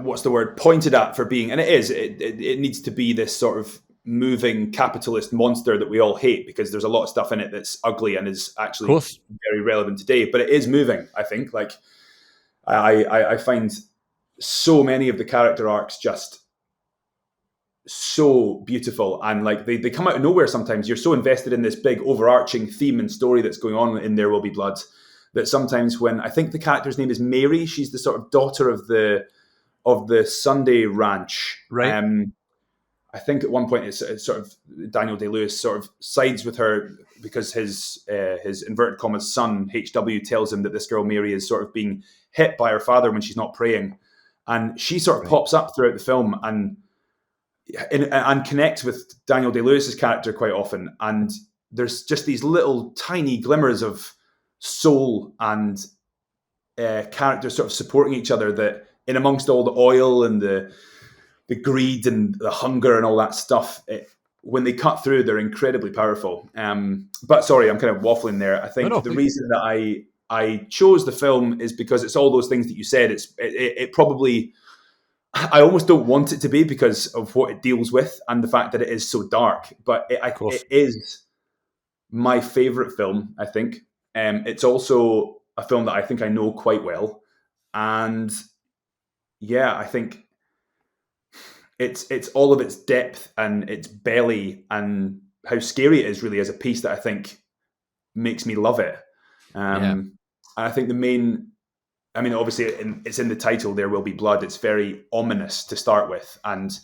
What's the word? Pointed at for being, and it is. It needs to be this sort of moving capitalist monster that we all hate, because there's a lot of stuff in it that's ugly and is actually very relevant today. But it is moving. I think. Like, I find so many of the character arcs just so beautiful, and like they come out of nowhere sometimes. You're so invested in this big overarching theme and story that's going on in There Will Be Blood, that sometimes when, I think the character's name is Mary, she's the sort of daughter of the Sunday Ranch. Right. I think at one point it's sort of Daniel Day-Lewis sort of sides with her because his inverted commas son HW tells him that this girl Mary is sort of being hit by her father when she's not praying, and she sort of pops up throughout the film and connects with Daniel Day-Lewis's character quite often. And there's just these little tiny glimmers of soul and characters sort of supporting each other, that in amongst all the oil and the greed and the hunger and all that stuff, when they cut through, they're incredibly powerful. But sorry, I'm kind of waffling there. I think the reason that I chose the film is because it's all those things that you said. It probably, I almost don't want it to be, because of what it deals with and the fact that it is so dark. But it is my favourite film, I think. It's also a film that I think I know quite well. And yeah, I think it's all of its depth and its belly and how scary it is really as a piece that I think makes me love it. And I think the main... I mean, obviously, it's in the title, There Will Be Blood. It's very ominous to start with. And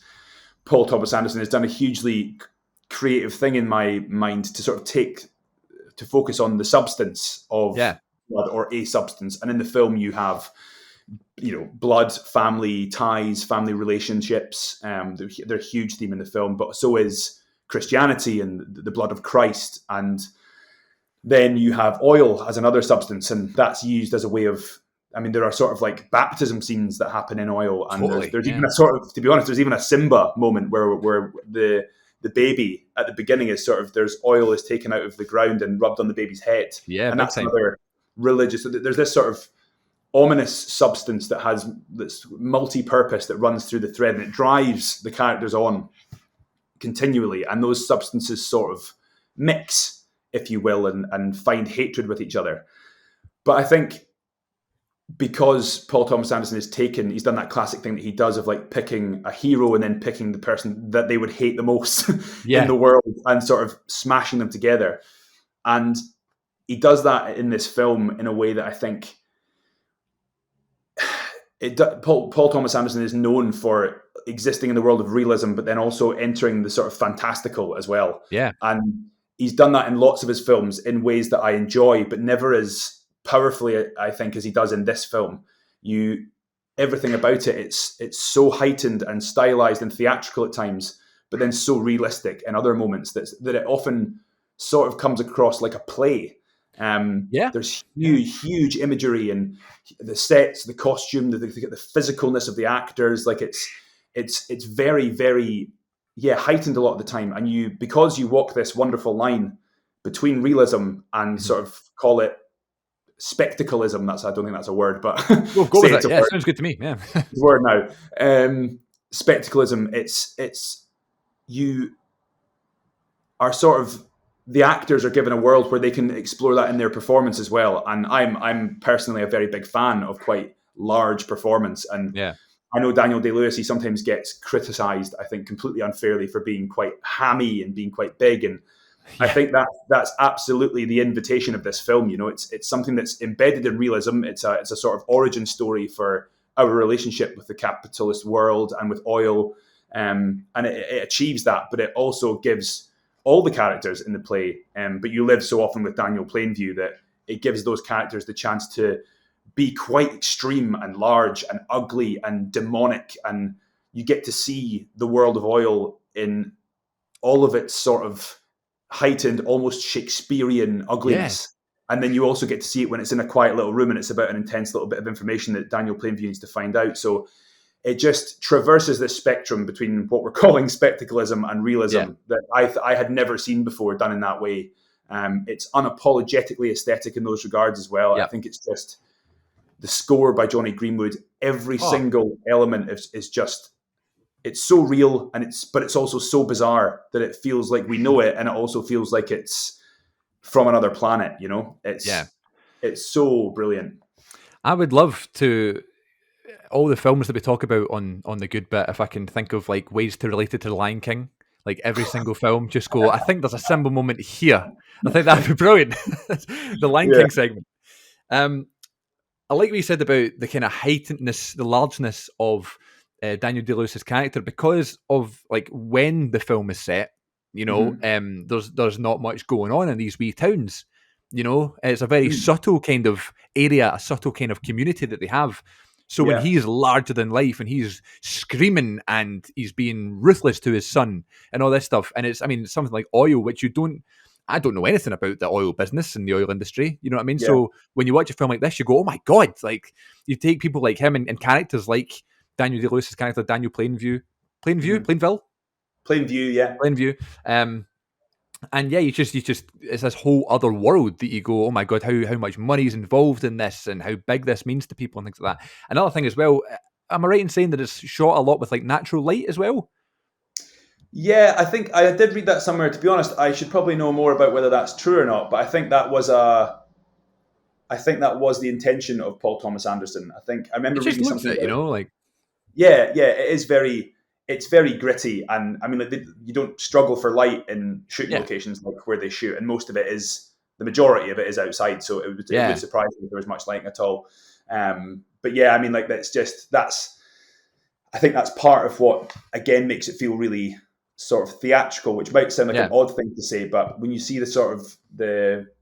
Paul Thomas Anderson has done a hugely creative thing in my mind to sort of focus on the substance of blood, or a substance. And in the film, you have, blood, family ties, family relationships. They're a huge theme in the film, but so is Christianity and the blood of Christ. And then you have oil as another substance, and that's used as a way of... I mean, there are sort of like baptism scenes that happen in oil, and there's even a sort of, to be honest, there's even a Simba moment where the baby at the beginning is sort of, there's oil is taken out of the ground and rubbed on the baby's head. Yeah, and that's another religious. There's this sort of ominous substance that has this multi-purpose that runs through the thread, and it drives the characters on continually. And those substances sort of mix, if you will, and find hatred with each other. But I think, because Paul Thomas Anderson he's done that classic thing that he does of like picking a hero and then picking the person that they would hate the most in the world and sort of smashing them together. And he does that in this film in a way that I think Paul Thomas Anderson is known for existing in the world of realism, but then also entering the sort of fantastical as well. Yeah. And he's done that in lots of his films in ways that I enjoy, but never as powerfully, I think, as he does in this film. Everything about it, it's so heightened and stylized and theatrical at times, but then so realistic in other moments that it often sort of comes across like a play. There's huge imagery and the sets, the costume, the physicalness of the actors. Like it's very, very heightened a lot of the time. And because you walk this wonderful line between realism and sort of call it spectacleism. I don't think that's a word, but we'll go with it. Yeah, sounds good to me. Yeah, it's a word now. Spectacleism. It's you are sort of, the actors are given a world where they can explore that in their performance as well. And I'm personally a very big fan of quite large performance. And I know Daniel Day-Lewis, he sometimes gets criticized, I think completely unfairly, for being quite hammy and being quite big. And I think that's absolutely the invitation of this film. You know, it's something that's embedded in realism. It's a sort of origin story for our relationship with the capitalist world and with oil, and it achieves that. But it also gives all the characters in the play. But you live so often with Daniel Plainview that it gives those characters the chance to be quite extreme and large and ugly and demonic, and you get to see the world of oil in all of its sort of heightened, almost Shakespearean ugliness. Yeah. And then you also get to see it when it's in a quiet little room and it's about an intense little bit of information that Daniel Plainview needs to find out. So it just traverses this spectrum between what we're calling spectaclism and realism that I had never seen before done in that way. It's unapologetically aesthetic in those regards as well. I think it's just the score by Johnny Greenwood. Every single element is just, it's so real, but it's also so bizarre that it feels like we know it, and it also feels like it's from another planet. You know, it's so brilliant. I would love to, all the films that we talk about on the good bit, if I can think of like ways to relate it to The Lion King, like every single film, just go, I think there's a symbol moment here. I think that'd be brilliant. The Lion King segment. I like what you said about the kind of heightenedness, the largeness of Daniel Day-Lewis's character, because of like when the film is set. You know, there's not much going on in these wee towns. You know, it's a very subtle kind of area, a subtle kind of community that they have. So when he's larger than life and he's screaming and he's being ruthless to his son and all this stuff, and it's, I mean, something like oil, which I don't know anything about the oil business and the oil industry. You know what I mean? Yeah. So when you watch a film like this, you go, oh my God, like you take people like him and characters like Daniel Day-Lewis's character, Daniel Plainview, Plainville? Plainview, yeah. Plainview. And yeah, you just it's this whole other world that you go, oh my God, how much money is involved in this and how big this means to people and things like that. Another thing as well, am I right in saying that it's shot a lot with like natural light as well? Yeah, I think I did read that somewhere. To be honest, I should probably know more about whether that's true or not. But I think that was the intention of Paul Thomas Anderson. I remember reading something. You know, like it's very gritty, and I mean, like, you don't struggle for light in shooting locations like where they shoot, and most of it is, the majority of it is outside. So it would surprise me if there was much lighting at all. But yeah, I mean, like I think that's part of what again makes it feel really sort of theatrical, which might sound like an odd thing to say, but when you see the sort of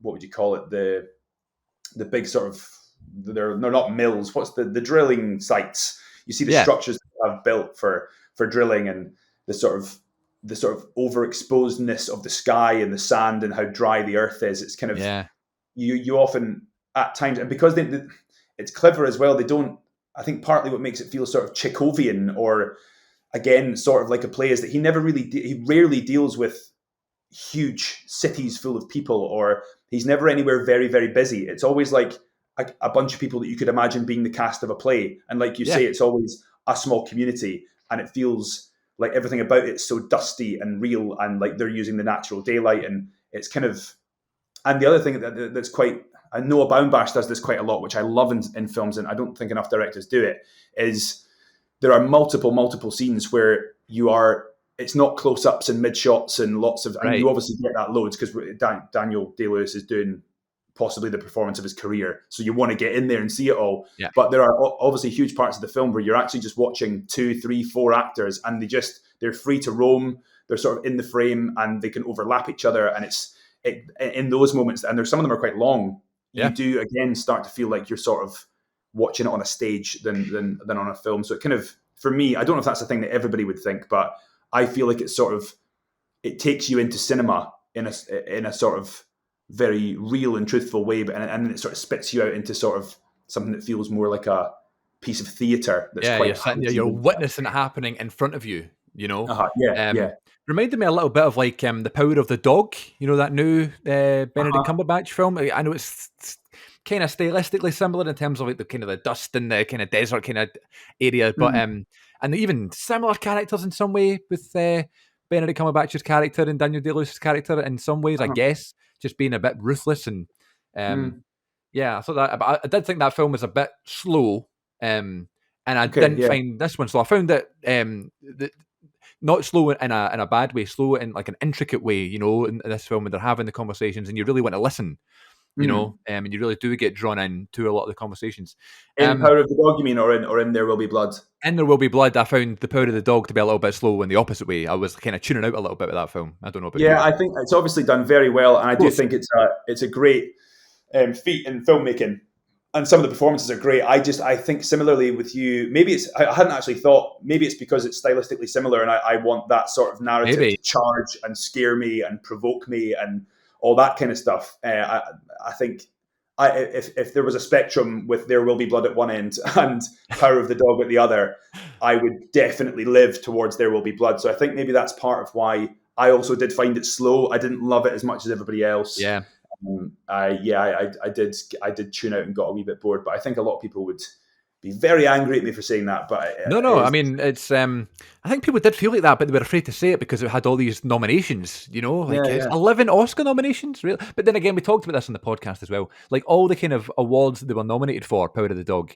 what would you call it, the big sort of, they're not mills, what's the drilling sites, you see the structures that I've built for drilling, and the sort of overexposedness of the sky and the sand and how dry the earth is. It's kind of you often at times, and because it's clever as well, they don't, I think partly what makes it feel sort of Chekhovian, or again, sort of like a play, is that he rarely deals with huge cities full of people, or he's never anywhere very, very busy. It's always like a bunch of people that you could imagine being the cast of a play. And like you say, it's always a small community, and it feels like everything about it's so dusty and real, and like they're using the natural daylight, and it's kind of, and the other thing that's quite, I know Baumbach does this quite a lot, which I love in films, and I don't think enough directors do it, is there are multiple scenes where it's not close-ups and mid-shots and lots of, and you obviously get that loads because Daniel Day-Lewis is doing possibly the performance of his career. So you want to get in there and see it all. Yeah. But there are obviously huge parts of the film where you're actually just watching 2, 3, 4 actors, and they're free to roam. They're sort of in the frame and they can overlap each other. And in those moments, and some of them are quite long, you do again start to feel like you're sort of watching it on a stage than on a film. So it kind of, for me, I don't know if that's a thing that everybody would think, but I feel like it takes you into cinema in a sort of very real and truthful way, but and then it sort of spits you out into sort of something that feels more like a piece of theatre. You're witnessing it happening in front of you. You know, reminded me a little bit of like The Power of the Dog. You know, that new Benedict Cumberbatch film. I know it's kind of stylistically similar in terms of like the kind of the dust and the kind of desert kind of area, but and even similar characters in some way with Benedict Cumberbatch's character and Daniel Day-Lewis's character in some ways, I guess, just being a bit ruthless and I thought that. But I did think that film was a bit slow, and I didn't find this one. So I found that not slow in a bad way, slow in like an intricate way, you know, in this film when they're having the conversations and you really want to listen, you know, and you really do get drawn in to a lot of the conversations. In Power of the Dog, you mean, or in There Will Be Blood? In There Will Be Blood, I found The Power of the Dog to be a little bit slow in the opposite way. I was kind of tuning out a little bit with that film. I don't know about you. I think it's obviously done very well, and I do think it's a great feat in filmmaking, and some of the performances are great. I think similarly with you, maybe I hadn't actually thought, maybe it's because it's stylistically similar, and I want that sort of narrative to charge and scare me and provoke me and all that kind of stuff. I think if there was a spectrum with There Will Be Blood at one end and Power of the Dog at the other, I would definitely live towards There Will Be Blood. So I think maybe that's part of why I also did find it slow. I didn't love it as much as everybody else. Yeah. I did tune out and got a wee bit bored, but I think a lot of people would be very angry at me for saying that. But no, I mean, it's I think people did feel like that, but they were afraid to say it because it had all these nominations, you know, like 11 Oscar nominations, really. But then again, we talked about this on the podcast as well. Like all the kind of awards that they were nominated for, Power of the Dog,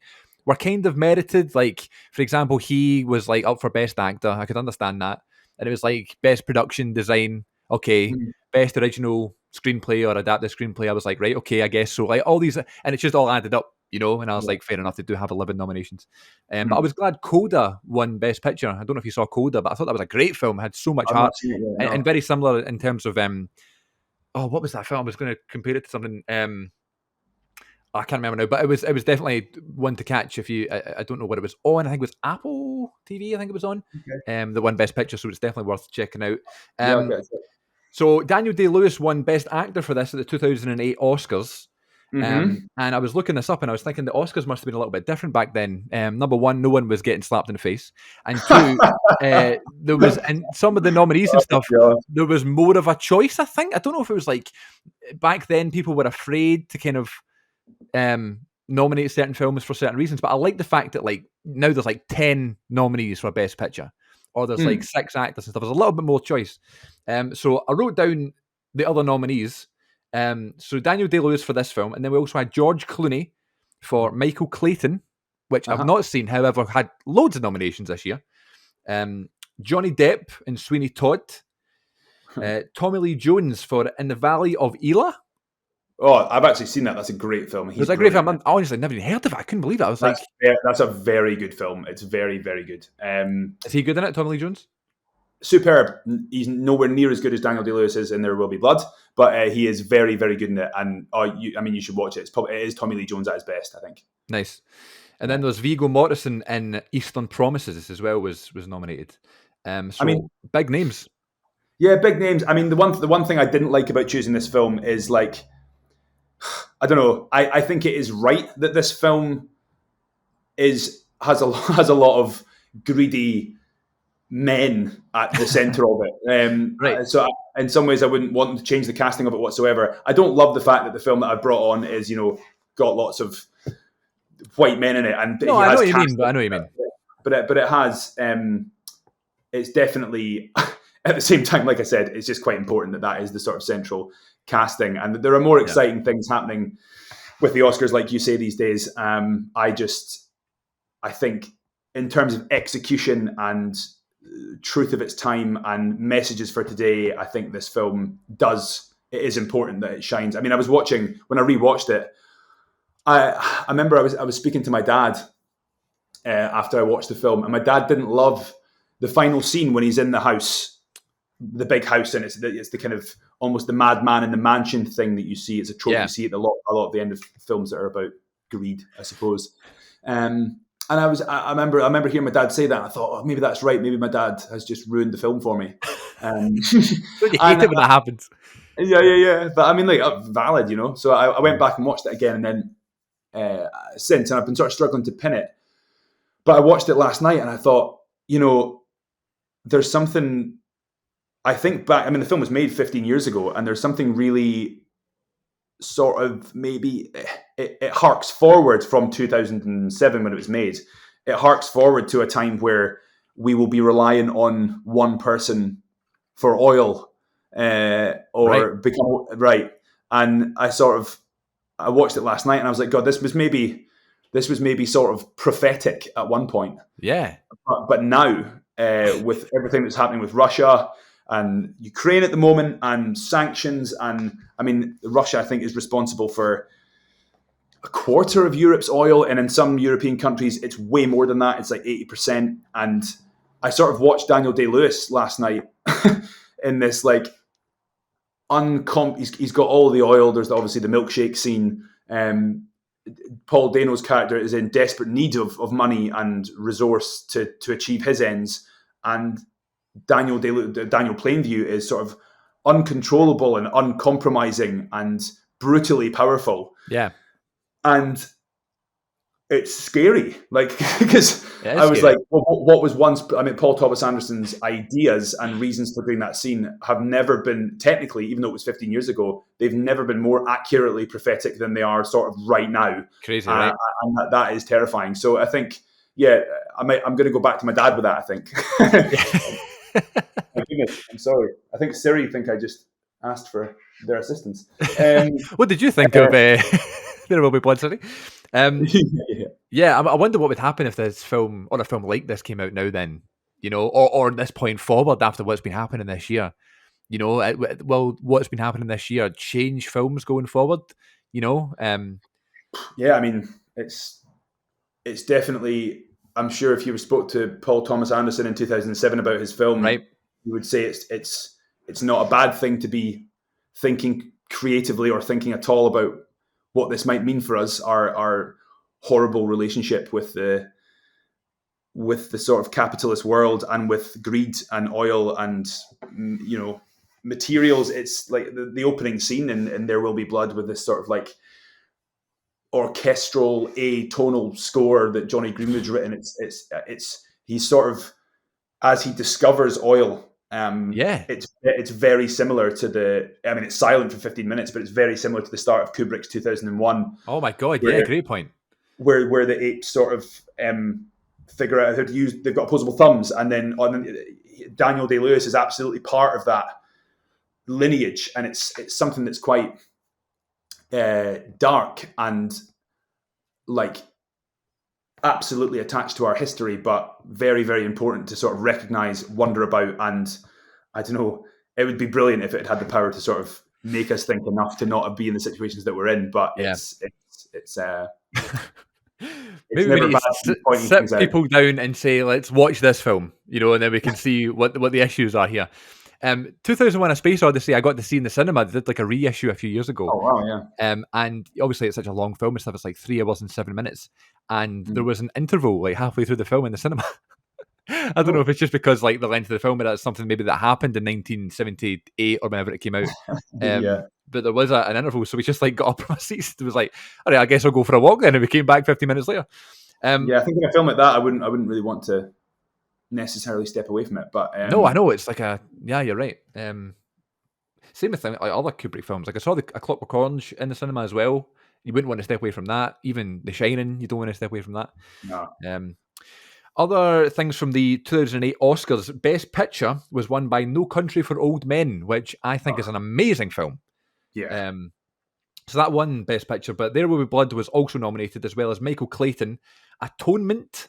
were kind of merited. Like, for example, he was like up for Best Actor. I could understand that. And it was like Best Production Design, okay. Best Original Screenplay or Adapted Screenplay. I was like, right, okay, I guess so. Like all these, and it's just all added up, you know, and I was like, fair enough, they do have 11 nominations. But I was glad Coda won Best Picture. I don't know if you saw Coda, but I thought that was a great film. It had so much heart. And very similar in terms of, what was that film? I was going to compare it to something, I can't remember now, but it was definitely one to catch if you, I don't know what it was on. I think it was Apple TV, I think it was on, that won Best Picture, so it's definitely worth checking out. So Daniel Day-Lewis won Best Actor for this at the 2008 Oscars. And I was looking this up and I was thinking the Oscars must have been a little bit different back then. Number one, no one was getting slapped in the face. And two, there was, in some of the nominees and stuff, there was more of a choice, I think. I don't know if it was like, back then people were afraid to kind of nominate certain films for certain reasons. But I like the fact that like now there's like 10 nominees for Best Picture. Or there's like 6 actors and stuff. There's a little bit more choice. So I wrote down the other nominees. So Daniel Day-Lewis for this film, and then we also had George Clooney for Michael Clayton, which I've not seen, however, had loads of nominations this year. Johnny Depp in Sweeney Todd. Tommy Lee Jones for In the Valley of Elah. Oh, I've actually seen that. That's a great film. It's a great film. I honestly never even heard of it. I couldn't believe it. I was that's a very good film. It's very, very good. Is he good in it, Tommy Lee Jones? Superb. He's nowhere near as good as Daniel Day-Lewis is in There Will Be Blood, but he is very, very good in it. And you should watch it. It is Tommy Lee Jones at his best, I think. Nice. And then there's Viggo Mortensen in Eastern Promises as well was nominated. Big names. Yeah, big names. I mean, the one thing I didn't like about choosing this film is like, I don't know. I think it is right that this film has a lot of greedy men at the center of it. Right. So in some ways, I wouldn't want to change the casting of it whatsoever. I don't love the fact that the film that I brought on is, got lots of white men in it. And no, I know what you mean. But I know what you mean. But it has. It's definitely at the same time, like I said, it's just quite important that is the sort of central casting, and there are more exciting things happening with the Oscars, like you say, these days. I think in terms of execution and truth of its time and messages for today, I think this film it is important that it shines. I mean, I was watching, when I rewatched it, I remember I was speaking to my dad after I watched the film, and my dad didn't love the final scene when he's in the house, the big house, and it's the kind of almost the madman in the mansion thing that you see. It's a trope you see at a lot at the end of films that are about greed, I suppose. And I remember hearing my dad say that, and I thought, oh, maybe that's right. Maybe my dad has just ruined the film for me. Don't you hate it when that happens? Yeah. But I mean, like, valid, So I went back and watched it again, and then since, and I've been sort of struggling to pin it. But I watched it last night, and I thought, there's something. I think back. I mean, the film was made 15 years ago, and there's something really sort of maybe it harks forward from 2007 when it was made. It harks forward to a time where we will be relying on one person for oil become right. And I watched it last night, and I was like, God, this was maybe sort of prophetic at one point. Yeah. But now with everything that's happening with Russia and Ukraine at the moment, and sanctions. And I mean, Russia, I think, is responsible for a quarter of Europe's oil, and in some European countries, it's way more than that. It's like 80%. And I sort of watched Daniel Day-Lewis last night in this like he's got all the oil. There's obviously the milkshake scene. Paul Dano's character is in desperate need of money and resource to achieve his ends, and Daniel Plainview is sort of uncontrollable and uncompromising and brutally powerful. Yeah. And it's scary, like, because I was scary. Like, well, what was once, I mean, Paul Thomas Anderson's ideas and reasons for doing that scene have never been, technically, even though it was 15 years ago, they've never been more accurately prophetic than they are sort of right now. Crazy, right? And that is terrifying. So I think, yeah, I'm going to go back to my dad with that, I think. My goodness, I'm sorry. I think Siri think I just asked for their assistance. What did you think of There Will Be Blood City? Yeah, I wonder what would happen if this film, or a film like this, came out now then, you know, or this point forward after what's been happening this year. You know, will what's been happening this year change films going forward? You know? Yeah, I mean, it's definitely, I'm sure if you spoke to Paul Thomas Anderson in 2007 about his film, right, you would say it's not a bad thing to be thinking creatively or thinking at all about what this might mean for us, our horrible relationship with the sort of capitalist world and with greed and oil and, you know, materials. It's like the opening scene in There Will Be Blood with this sort of like orchestral atonal score that Johnny Greenwood's written. It's he's sort of, as he discovers oil. It's very similar to it's silent for 15 minutes, but it's very similar to the start of Kubrick's 2001. Oh my God, yeah, great point. Where the apes sort of figure out how to use, they've got opposable thumbs, and then Daniel Day-Lewis is absolutely part of that lineage, and it's something that's quite dark and like absolutely attached to our history, but very, very important to sort of recognize, wonder about, and I don't know, it would be brilliant if it had the power to sort of make us think enough to not be in the situations that we're in. But it's maybe we need to sit people down and say, let's watch this film, you know, and then we can see what the issues are here. 2001: A Space Odyssey, I got to see in the cinema. They did like a reissue a few years ago. Oh wow, yeah. And obviously it's such a long film and stuff. It's like 3 hours and 7 minutes, and there was an interval like halfway through the film in the cinema. I don't know if it's just because like the length of the film, but that's something maybe that happened in 1978 or whenever it came out. But there was an interval, so we just like got up from our seats. It was like, all right, I guess I'll go for a walk then, and we came back 15 minutes later. I think in a film like that, I wouldn't really want to necessarily step away from it, but no, I know it's like you're right. Same with like other Kubrick films. Like I saw A Clockwork Orange in the cinema as well. You wouldn't want to step away from that. Even The Shining, you don't want to step away from that. No. Other things from the 2008 Oscars: Best Picture was won by No Country for Old Men, which I think is an amazing film. Yeah. So that won Best Picture, but There Will Be Blood was also nominated, as well as Michael Clayton. Atonement.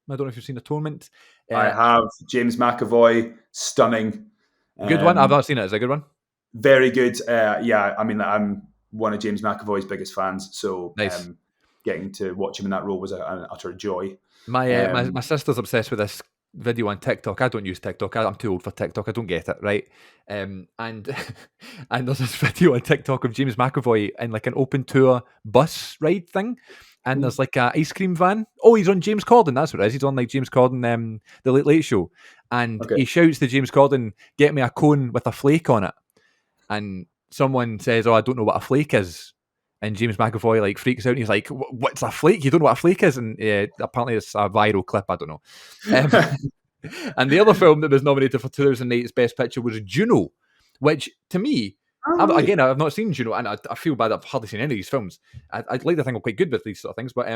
I don't know if you've seen Atonement. I have. James McAvoy, stunning. Good one. I've not seen it. Is it a good one? Very good. Yeah, I mean, I'm one of James McAvoy's biggest fans, so nice. Getting to watch him in that role was an utter joy. My sister's obsessed with this video on TikTok. I don't use TikTok. I'm too old for TikTok. I don't get it, right? And there's this video on TikTok of James McAvoy in like an open tour bus ride thing. And there's like a ice cream van. Oh, he's on James Corden. That's what it is. He's on like James Corden, the Late Late Show. And he shouts to James Corden, "Get me a cone with a flake on it." And someone says, "Oh, I don't know what a flake is." And James McAvoy like freaks out. And he's like, "What's a flake? You don't know what a flake is?" And apparently it's a viral clip. I don't know. And the other film that was nominated for 2008's Best Picture was Juno, which to me, I've not seen Juno, and I feel bad I've hardly seen any of these films. I'd like to think I'm quite good with these sort of things, but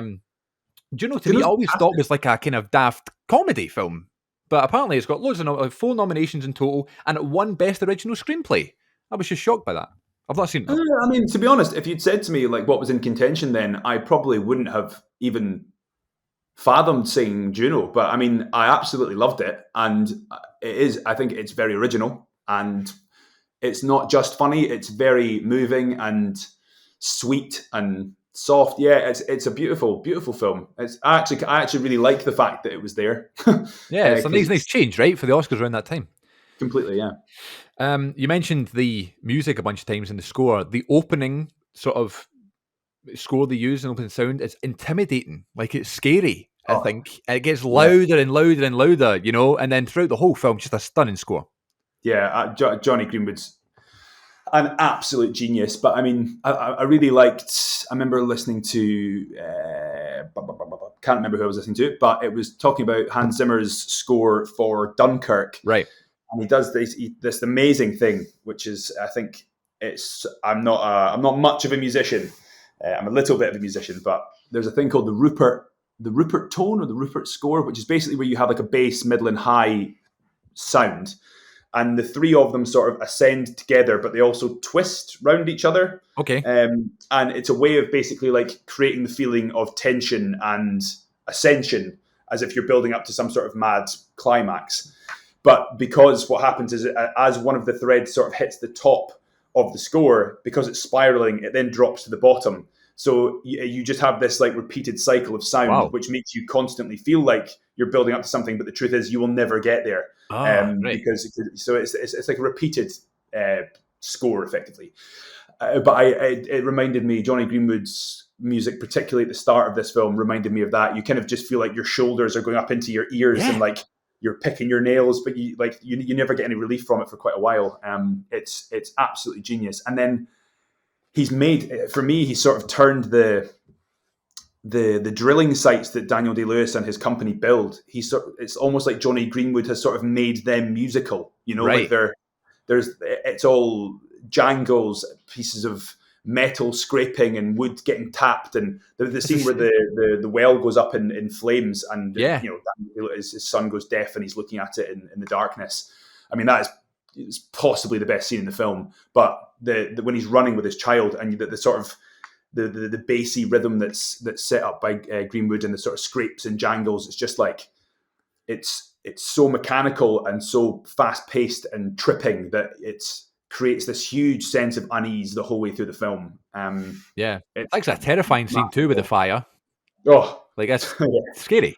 Juno to me I always thought was like a kind of daft comedy film, but apparently it's got loads of 4 nominations in total, and it won Best Original Screenplay. I was just shocked by that. I've not seen it. I mean, to be honest, if you'd said to me like what was in contention, then I probably wouldn't have even fathomed seeing Juno, but I mean, I absolutely loved it, and I think it's very original, and it's not just funny; it's very moving and sweet and soft. Yeah, it's a beautiful, beautiful film. I actually really like the fact that it was there. Yeah, it's a Because nice change, right, for the Oscars around that time. Completely, yeah. You mentioned the music a bunch of times in the score. The opening sort of score they use in opening sound is intimidating. Like, it's scary, I Oh, think. It gets yeah. louder and louder and louder, you know, and then throughout the whole film, just a stunning score. Yeah, Johnny Greenwood's an absolute genius. But I mean, I really liked. I remember listening to. Can't remember who I was listening to, but it was talking about Hans Zimmer's score for Dunkirk. Right. And he does this amazing thing, which is, I think, I'm not much of a musician. I'm a little bit of a musician, but there's a thing called the Rupert tone or the Rupert score, which is basically where you have like a bass, middle, and high sound, and the three of them sort of ascend together, but they also twist round each other. Okay. And it's a way of basically like creating the feeling of tension and ascension, as if you're building up to some sort of mad climax. But because what happens is, as one of the threads sort of hits the top of the score, because it's spiraling, it then drops to the bottom. So you just have this like repeated cycle of sound, which makes you constantly feel like you're building up to something. But the truth is, you will never get there. Right. Because it's like a repeated score, effectively. But it reminded me, Johnny Greenwood's music, particularly at the start of this film, reminded me of that. You kind of just feel like your shoulders are going up into your ears, and like you're picking your nails, but you never get any relief from it for quite a while. It's absolutely genius. And then he's sort of turned the drilling sites that Daniel Day-Lewis and his company build. It's almost like Johnny Greenwood has sort of made them musical. You know, right. like it's all jangles, pieces of metal scraping and wood getting tapped, and the scene where the well goes up in flames, and you know, his son goes deaf and he's looking at it in the darkness. I mean, that is possibly the best scene in the film. But the when he's running with his child, and the sort of the bassy rhythm that's set up by Greenwood, and the sort of scrapes and jangles, it's just like it's so mechanical and so fast paced and tripping that it's creates this huge sense of unease the whole way through the film. It's like a terrifying scene too with the fire. Oh, like that's scary.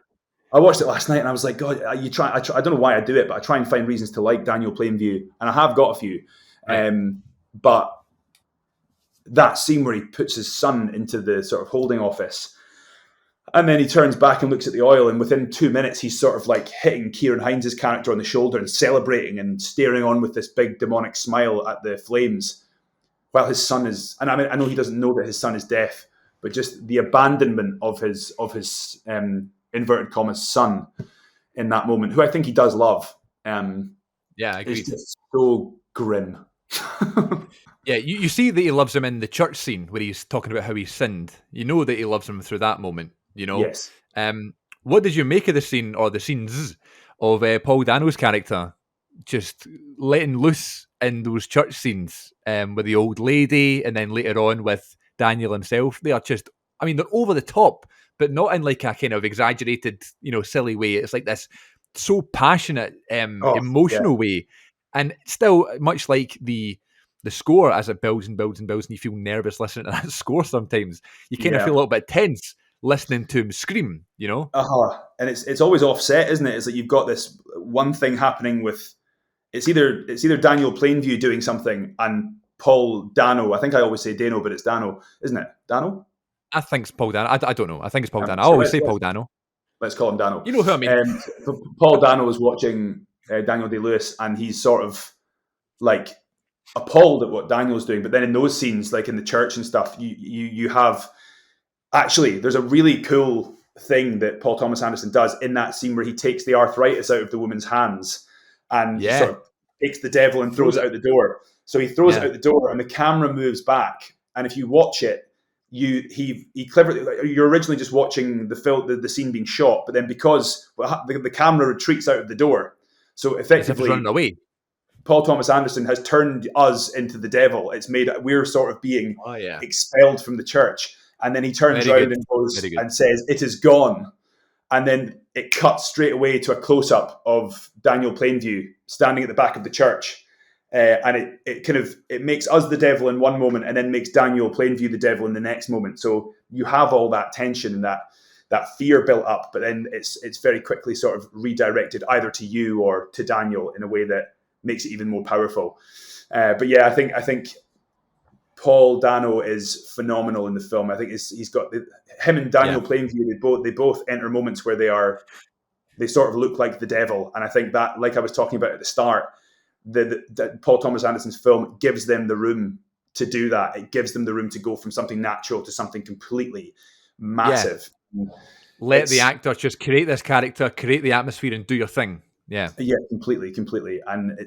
I watched it last night and I was like, God, I don't know why I do it, but I try and find reasons to like Daniel Plainview, and I have got a few. Right. But that scene where he puts his son into the sort of holding office, and then he turns back and looks at the oil, and within 2 minutes, he's sort of like hitting Kieran Hines' character on the shoulder and celebrating and staring on with this big demonic smile at the flames, while his son is, and I mean, I know he doesn't know that his son is deaf, but just the abandonment of his inverted commas son in that moment, who I think he does love. I agree. Is just so grim. Yeah, you see that he loves him in the church scene where he's talking about how he sinned. You know that he loves him through that moment, you know? Yes. What did you make of the scene, or the scenes, of Paul Dano's character just letting loose in those church scenes with the old lady, and then later on with Daniel himself? They are just, I mean, they're over the top, but not in like a kind of exaggerated, you know, silly way. It's like this so passionate, emotional way. And still, much like the score, as it builds and builds and builds, and you feel nervous listening to that score sometimes, you kind of feel a little bit tense listening to him scream, you know? And it's always offset, isn't it? It's like you've got this one thing happening with, it's either Daniel Plainview doing something and Paul Dano. I think I always say Dano, but it's Dano, isn't it? Dano? I think it's Paul Dano. I don't know. I think it's Paul Dano. I always say Paul Dano. Let's call him Dano. You know who I mean. Paul Dano was watching Daniel Day-Lewis, and he's sort of like appalled at what Daniel's doing. But then in those scenes, like in the church and stuff, you have, actually, there's a really cool thing that Paul Thomas Anderson does in that scene where he takes the arthritis out of the woman's hands and sort of takes the devil and throws it out the door. So he throws it out the door, and the camera moves back. And if you watch it, he cleverly, you're originally just watching the scene being shot, but then because the camera retreats out of the door, so effectively running away. Paul Thomas Anderson has turned us into the devil. It's made we're sort of being expelled from the church, and then he turns around and goes and says, "It is gone." and then it cuts straight away to a close-up of Daniel Plainview standing at the back of the church. And it makes us the devil in one moment and then makes Daniel Plainview the devil in the next moment. So you have all that tension and that fear built up, but then it's very quickly sort of redirected either to you or to Daniel in a way that makes it even more powerful. But yeah, I think Paul Dano is phenomenal in the film. I think he's got him and Daniel Plainview. They both enter moments where they sort of look like the devil, and I think that, like I was talking about at the start, the Paul Thomas Anderson's film gives them the room to do that. It gives them the room to go from something natural to something completely massive. Let the actor just create this character, create the atmosphere, and do your thing. Yeah, completely. And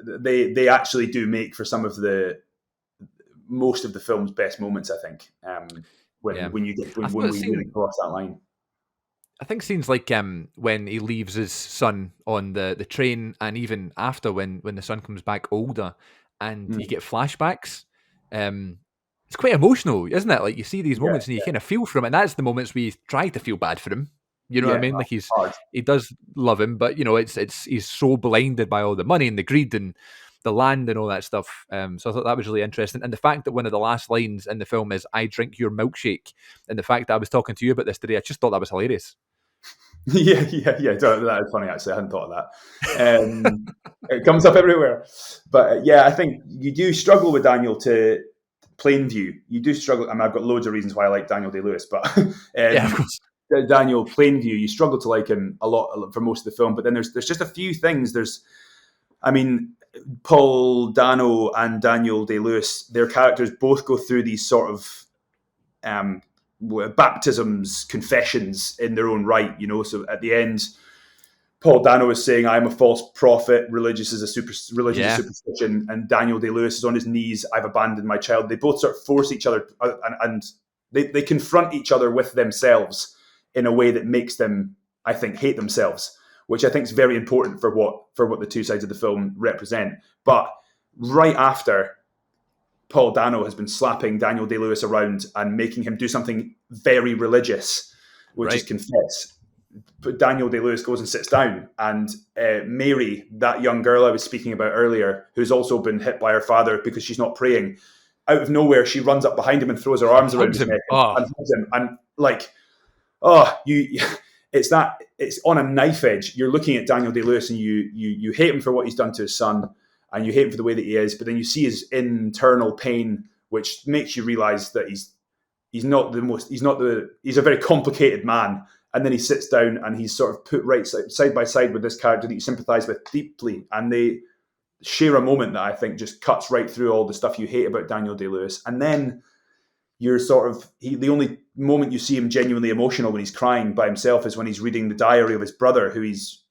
they actually do make for some of most of the film's best moments, I think. When we really cross that line. I think scenes like when he leaves his son on the train, and even after when the son comes back older, and you get flashbacks. It's quite emotional, isn't it? Like you see these moments and you kind of feel for him, and that's the moments we try to feel bad for him. You know what I mean? Like he does love him, but he's so blinded by all the money and the greed and the land and all that stuff. So I thought that was really interesting. And the fact that one of the last lines in the film is "I drink your milkshake," and the fact that I was talking to you about this today, I just thought that was hilarious. Yeah. That is funny, actually. I hadn't thought of that. It comes up everywhere. But I think you do struggle with Daniel to Plainview. You do struggle. I mean, I've got loads of reasons why I like Daniel Day-Lewis, but of course. Daniel Plainview, you struggle to like him a lot for most of the film. But then there's just a few things. Paul Dano and Daniel Day-Lewis, their characters both go through these sort of baptisms, confessions in their own right, So at the end, Paul Dano is saying, "I'm a false prophet. Religious is a superstition," and Daniel Day-Lewis is on his knees. "I've abandoned my child." They both sort of force each other, and they confront each other with themselves in a way that makes them, I think, hate themselves, which I think is very important for what the two sides of the film represent. But right after, Paul Dano has been slapping Daniel Day-Lewis around and making him do something very religious, which is confess. But Daniel Day-Lewis goes and sits down, and Mary, that young girl I was speaking about earlier, who's also been hit by her father because she's not praying, out of nowhere she runs up behind him and throws her arms around his neck and hugs him. And like, it's on a knife edge. You're looking at Daniel Day-Lewis and you hate him for what he's done to his son, and you hate him for the way that he is, but then you see his internal pain, which makes you realize that he's a very complicated man. And then he sits down and he's sort of put right side by side with this character that you sympathize with deeply. And they share a moment that I think just cuts right through all the stuff you hate about Daniel Day-Lewis. And then you're the only moment you see him genuinely emotional when he's crying by himself is when he's reading the diary of his brother, who he's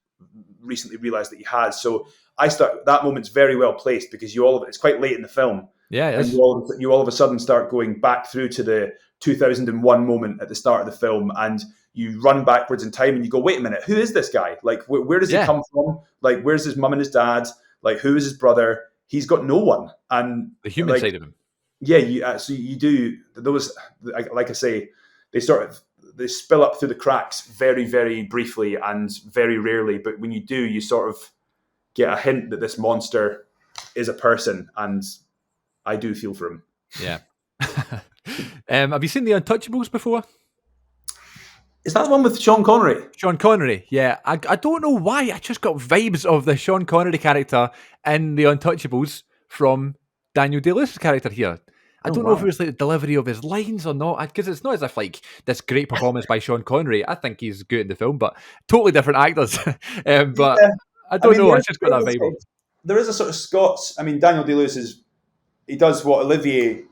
recently realized that he has. So that moment's very well placed because it's quite late in the film. Yeah, and you all of a sudden start going back through to the 2001 moment at the start of the film, and you run backwards in time and you go, wait a minute, who is this guy? Like, where does he come from? Like, where's his mum and his dad? Like, who is his brother? He's got no one. And the human side of him. Yeah, so you do those. Like I say, they spill up through the cracks very, very briefly and very rarely. But when you do, you sort of get a hint that this monster is a person, and I do feel for him. Yeah. Have you seen The Untouchables before? Is that the one with Sean Connery? Sean Connery, yeah. I don't know why. I just got vibes of the Sean Connery character in The Untouchables from Daniel Day-Lewis' character here. I don't know if it was like the delivery of his lines or not, because it's not as if like this great performance by Sean Connery. I think he's good in the film, but totally different actors. But I don't know. I just got that vibe. There is a sort of Scots. I mean, Daniel Day-Lewis he does what Olivier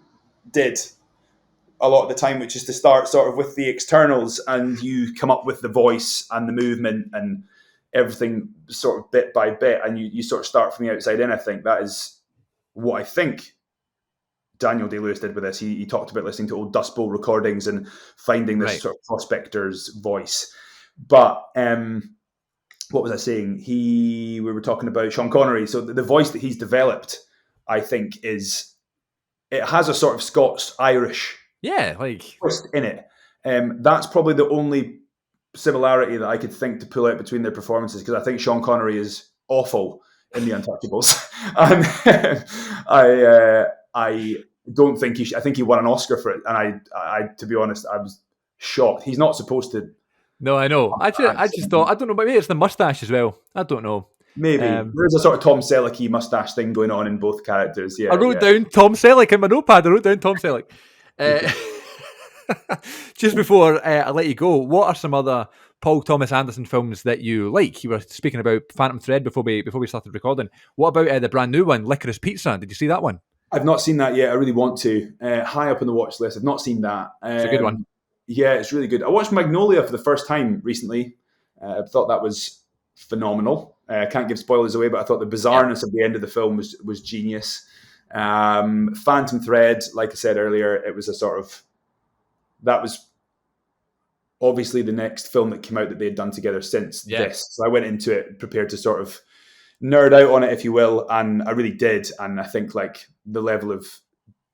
did a lot of the time, which is to start sort of with the externals, and you come up with the voice and the movement and everything sort of bit by bit, and you sort of start from the outside in. I think that is what I think Daniel Day-Lewis did with this. He talked about listening to old Dust Bowl recordings and finding this sort of prospector's voice. But what was I saying? We were talking about Sean Connery. So the voice that he's developed, I think, it has a sort of Scots-Irish twist in it. That's probably the only similarity that I could think to pull out between their performances, because I think Sean Connery is awful in The Untouchables, and I don't think I think he won an Oscar for it, and I to be honest, I was shocked. He's not supposed to. No, I know. I just thought, I don't know, maybe it's the mustache as well. I don't know. Maybe there's a sort of Tom Selleck-y mustache thing going on in both characters. Yeah, I wrote down Tom Selleck in my notepad. I wrote down Tom Selleck. Just before I let you go, what are some other Paul Thomas Anderson films that you like? You were speaking about Phantom Thread before we started recording. What about the brand new one, Licorice Pizza? Did you see that one? I've not seen that yet. I really want to. High up on the watch list. I've not seen that. It's a good one. Yeah, it's really good. I watched Magnolia for the first time recently. I thought that was phenomenal. I can't give spoilers away, but I thought the bizarreness of the end of the film was genius. Phantom Thread, like I said earlier, it was that was obviously the next film that came out that they had done together since this. So I went into it prepared to sort of nerd out on it, if you will, and I really did. And I think like the level of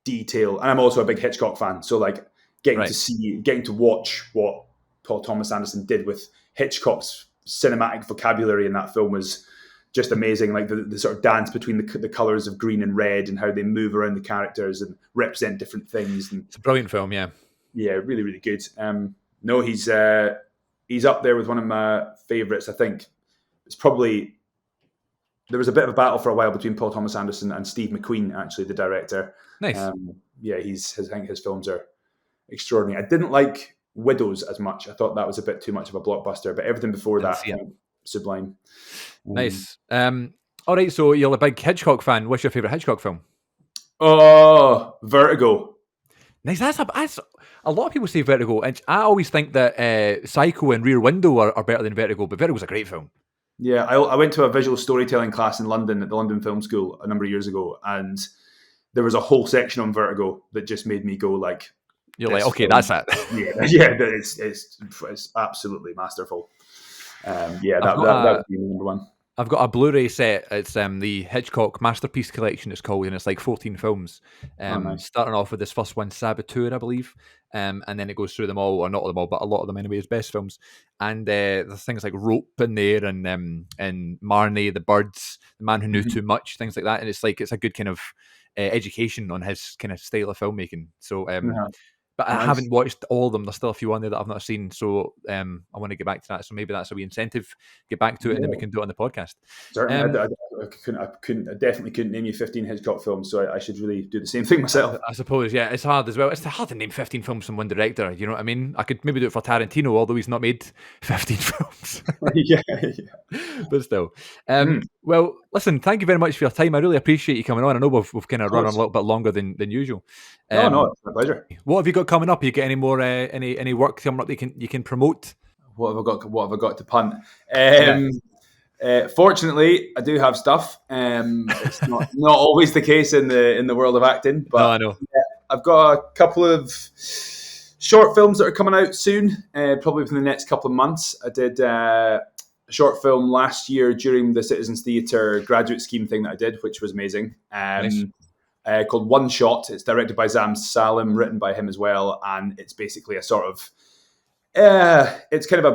detail, and I'm also a big Hitchcock fan, so like getting to watch what Paul Thomas Anderson did with Hitchcock's cinematic vocabulary in that film was just amazing. Like the sort of dance between the colors of green and red and how they move around the characters and represent different things. And it's a brilliant film, yeah, really, really good. No, he's up there with one of my favorites. I think it's probably, there was a bit of a battle for a while between Paul Thomas Anderson and Steve McQueen, actually, the director. Nice. I think his films are extraordinary. I didn't like Widows as much. I thought that was a bit too much of a blockbuster, but everything before that, sublime. Nice. All right, so you're a big Hitchcock fan. What's your favourite Hitchcock film? Oh, Vertigo. Nice. That's a lot of people say Vertigo, and I always think that Psycho and Rear Window are better than Vertigo, but Vertigo's a great film. Yeah, I went to a visual storytelling class in London at the London Film School a number of years ago, and there was a whole section on Vertigo that just made me go like, you're like, okay, that's it. It's absolutely masterful. That would be number one. I've got a Blu-ray set. It's the Hitchcock Masterpiece Collection, it's called, and it's like 14 films. Nice. Starting off with this first one, Saboteur, I believe, and then it goes through them all, or not them all, but a lot of them anyway, his best films. And there's things like Rope in there, and Marnie, The Birds, The Man Who Knew Too Much, things like that. And it's like, it's a good kind of education on his kind of style of filmmaking. So but I haven't watched all of them. There's still a few on there that I've not seen. So I want to get back to that. So maybe that's a wee incentive. Get back to it, and then we can do it on the podcast. Certainly. I definitely couldn't name you 15 Hitchcock films, so I should really do the same thing myself. I suppose, yeah. It's hard as well. It's hard to name 15 films from one director. You know what I mean? I could maybe do it for Tarantino, although he's not made 15 films. yeah. But still. Well, listen, thank you very much for your time. I really appreciate you coming on. I know we've kind of run on a little bit longer than usual. No, it's my pleasure. What have you got coming up? You get any more any work coming up that you can promote? What have I got to punt? Fortunately, I do have stuff. It's not always the case in the world of acting, but no, I know. I've got a couple of short films that are coming out soon, probably within the next couple of months. I did a short film last year during the Citizens Theatre graduate scheme thing that I did, which was amazing. Nice. Called One Shot. It's directed by Zam Salim, written by him as well, and it's basically a sort of it's kind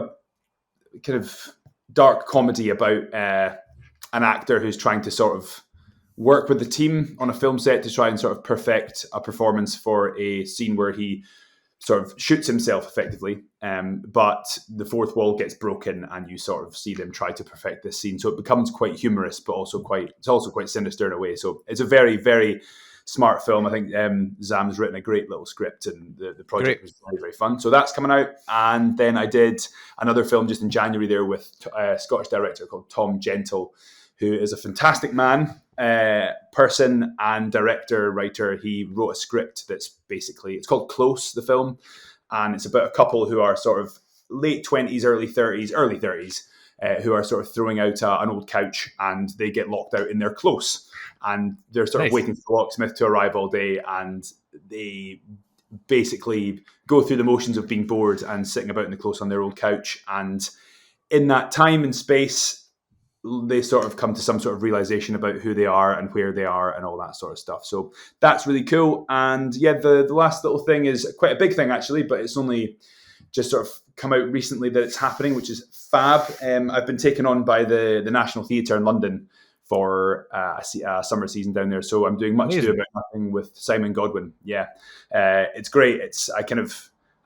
of dark comedy about an actor who's trying to sort of work with the team on a film set to try and sort of perfect a performance for a scene where he sort of shoots himself effectively, but the fourth wall gets broken and you sort of see them try to perfect this scene. So it becomes quite humorous, but also quite sinister in a way. So it's a very, very smart film. I think Zam's written a great little script, and the project was very, very fun. So that's coming out. And then I did another film just in January there with a Scottish director called Tom Gentle, who is a fantastic man, person and director, writer. He wrote a script that's basically, it's called Close, the film. And it's about a couple who are sort of late 20s, early 30s, who are sort of throwing out an old couch, and they get locked out in their close. And they're sort of waiting for the locksmith to arrive all day, and they basically go through the motions of being bored and sitting about in the close on their old couch. And in that time and space, they sort of come to some sort of realization about who they are and where they are and all that sort of stuff. So that's really cool. And yeah, the last little thing is quite a big thing actually, but it's only just sort of come out recently that it's happening, which is fab. I've been taken on by the National Theatre in London for a summer season down there. So I'm doing Much Ado About Nothing with Simon Godwin. Yeah, it's great. I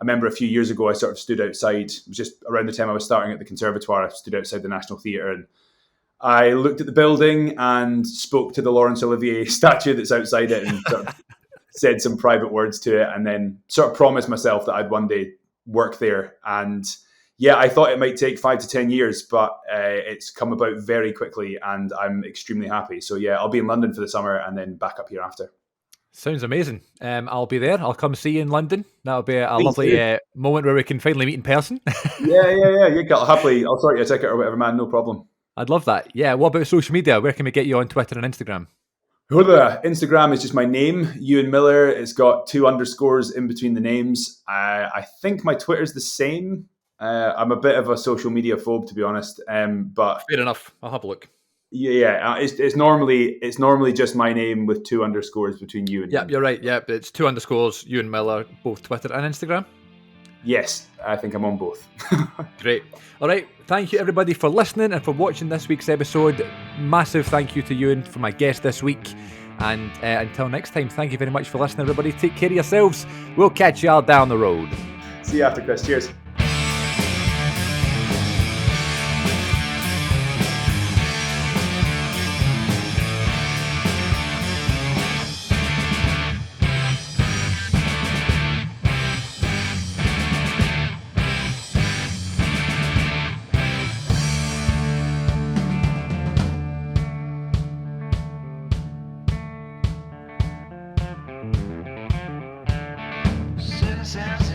remember a few years ago I sort of stood outside. It was just around the time I was starting at the Conservatoire. I stood outside the National Theatre and I looked at the building and spoke to the Laurence Olivier statue that's outside it and sort of said some private words to it, and then sort of promised myself that I'd one day work there. And yeah, I thought it might take 5 to 10 years, but it's come about very quickly and I'm extremely happy. So yeah, I'll be in London for the summer and then back up here after. Sounds amazing. I'll be there. I'll come see you in London. That'll be a lovely moment where we can finally meet in person. Yeah. I'll sort you a ticket or whatever, man. No problem. I'd love that. Yeah. What about social media? Where can we get you on Twitter and Instagram? Instagram is just my name, Ewan Miller. It's got 2 underscores in between the names. I think my Twitter's the same. I'm a bit of a social media phobe, to be honest. But fair enough. I'll have a look. Yeah. It's normally just my name with 2 underscores between you and. Yeah, you're right. Yeah, but it's 2 underscores, Ewan Miller, both Twitter and Instagram. Yes, I think I'm on both. Great. All right. Thank you, everybody, for listening and for watching this week's episode. Massive thank you to Ewan for my guest this week. And until next time, thank you very much for listening, everybody. Take care of yourselves. We'll catch you all down the road. See you after, Chris. Cheers. Citizens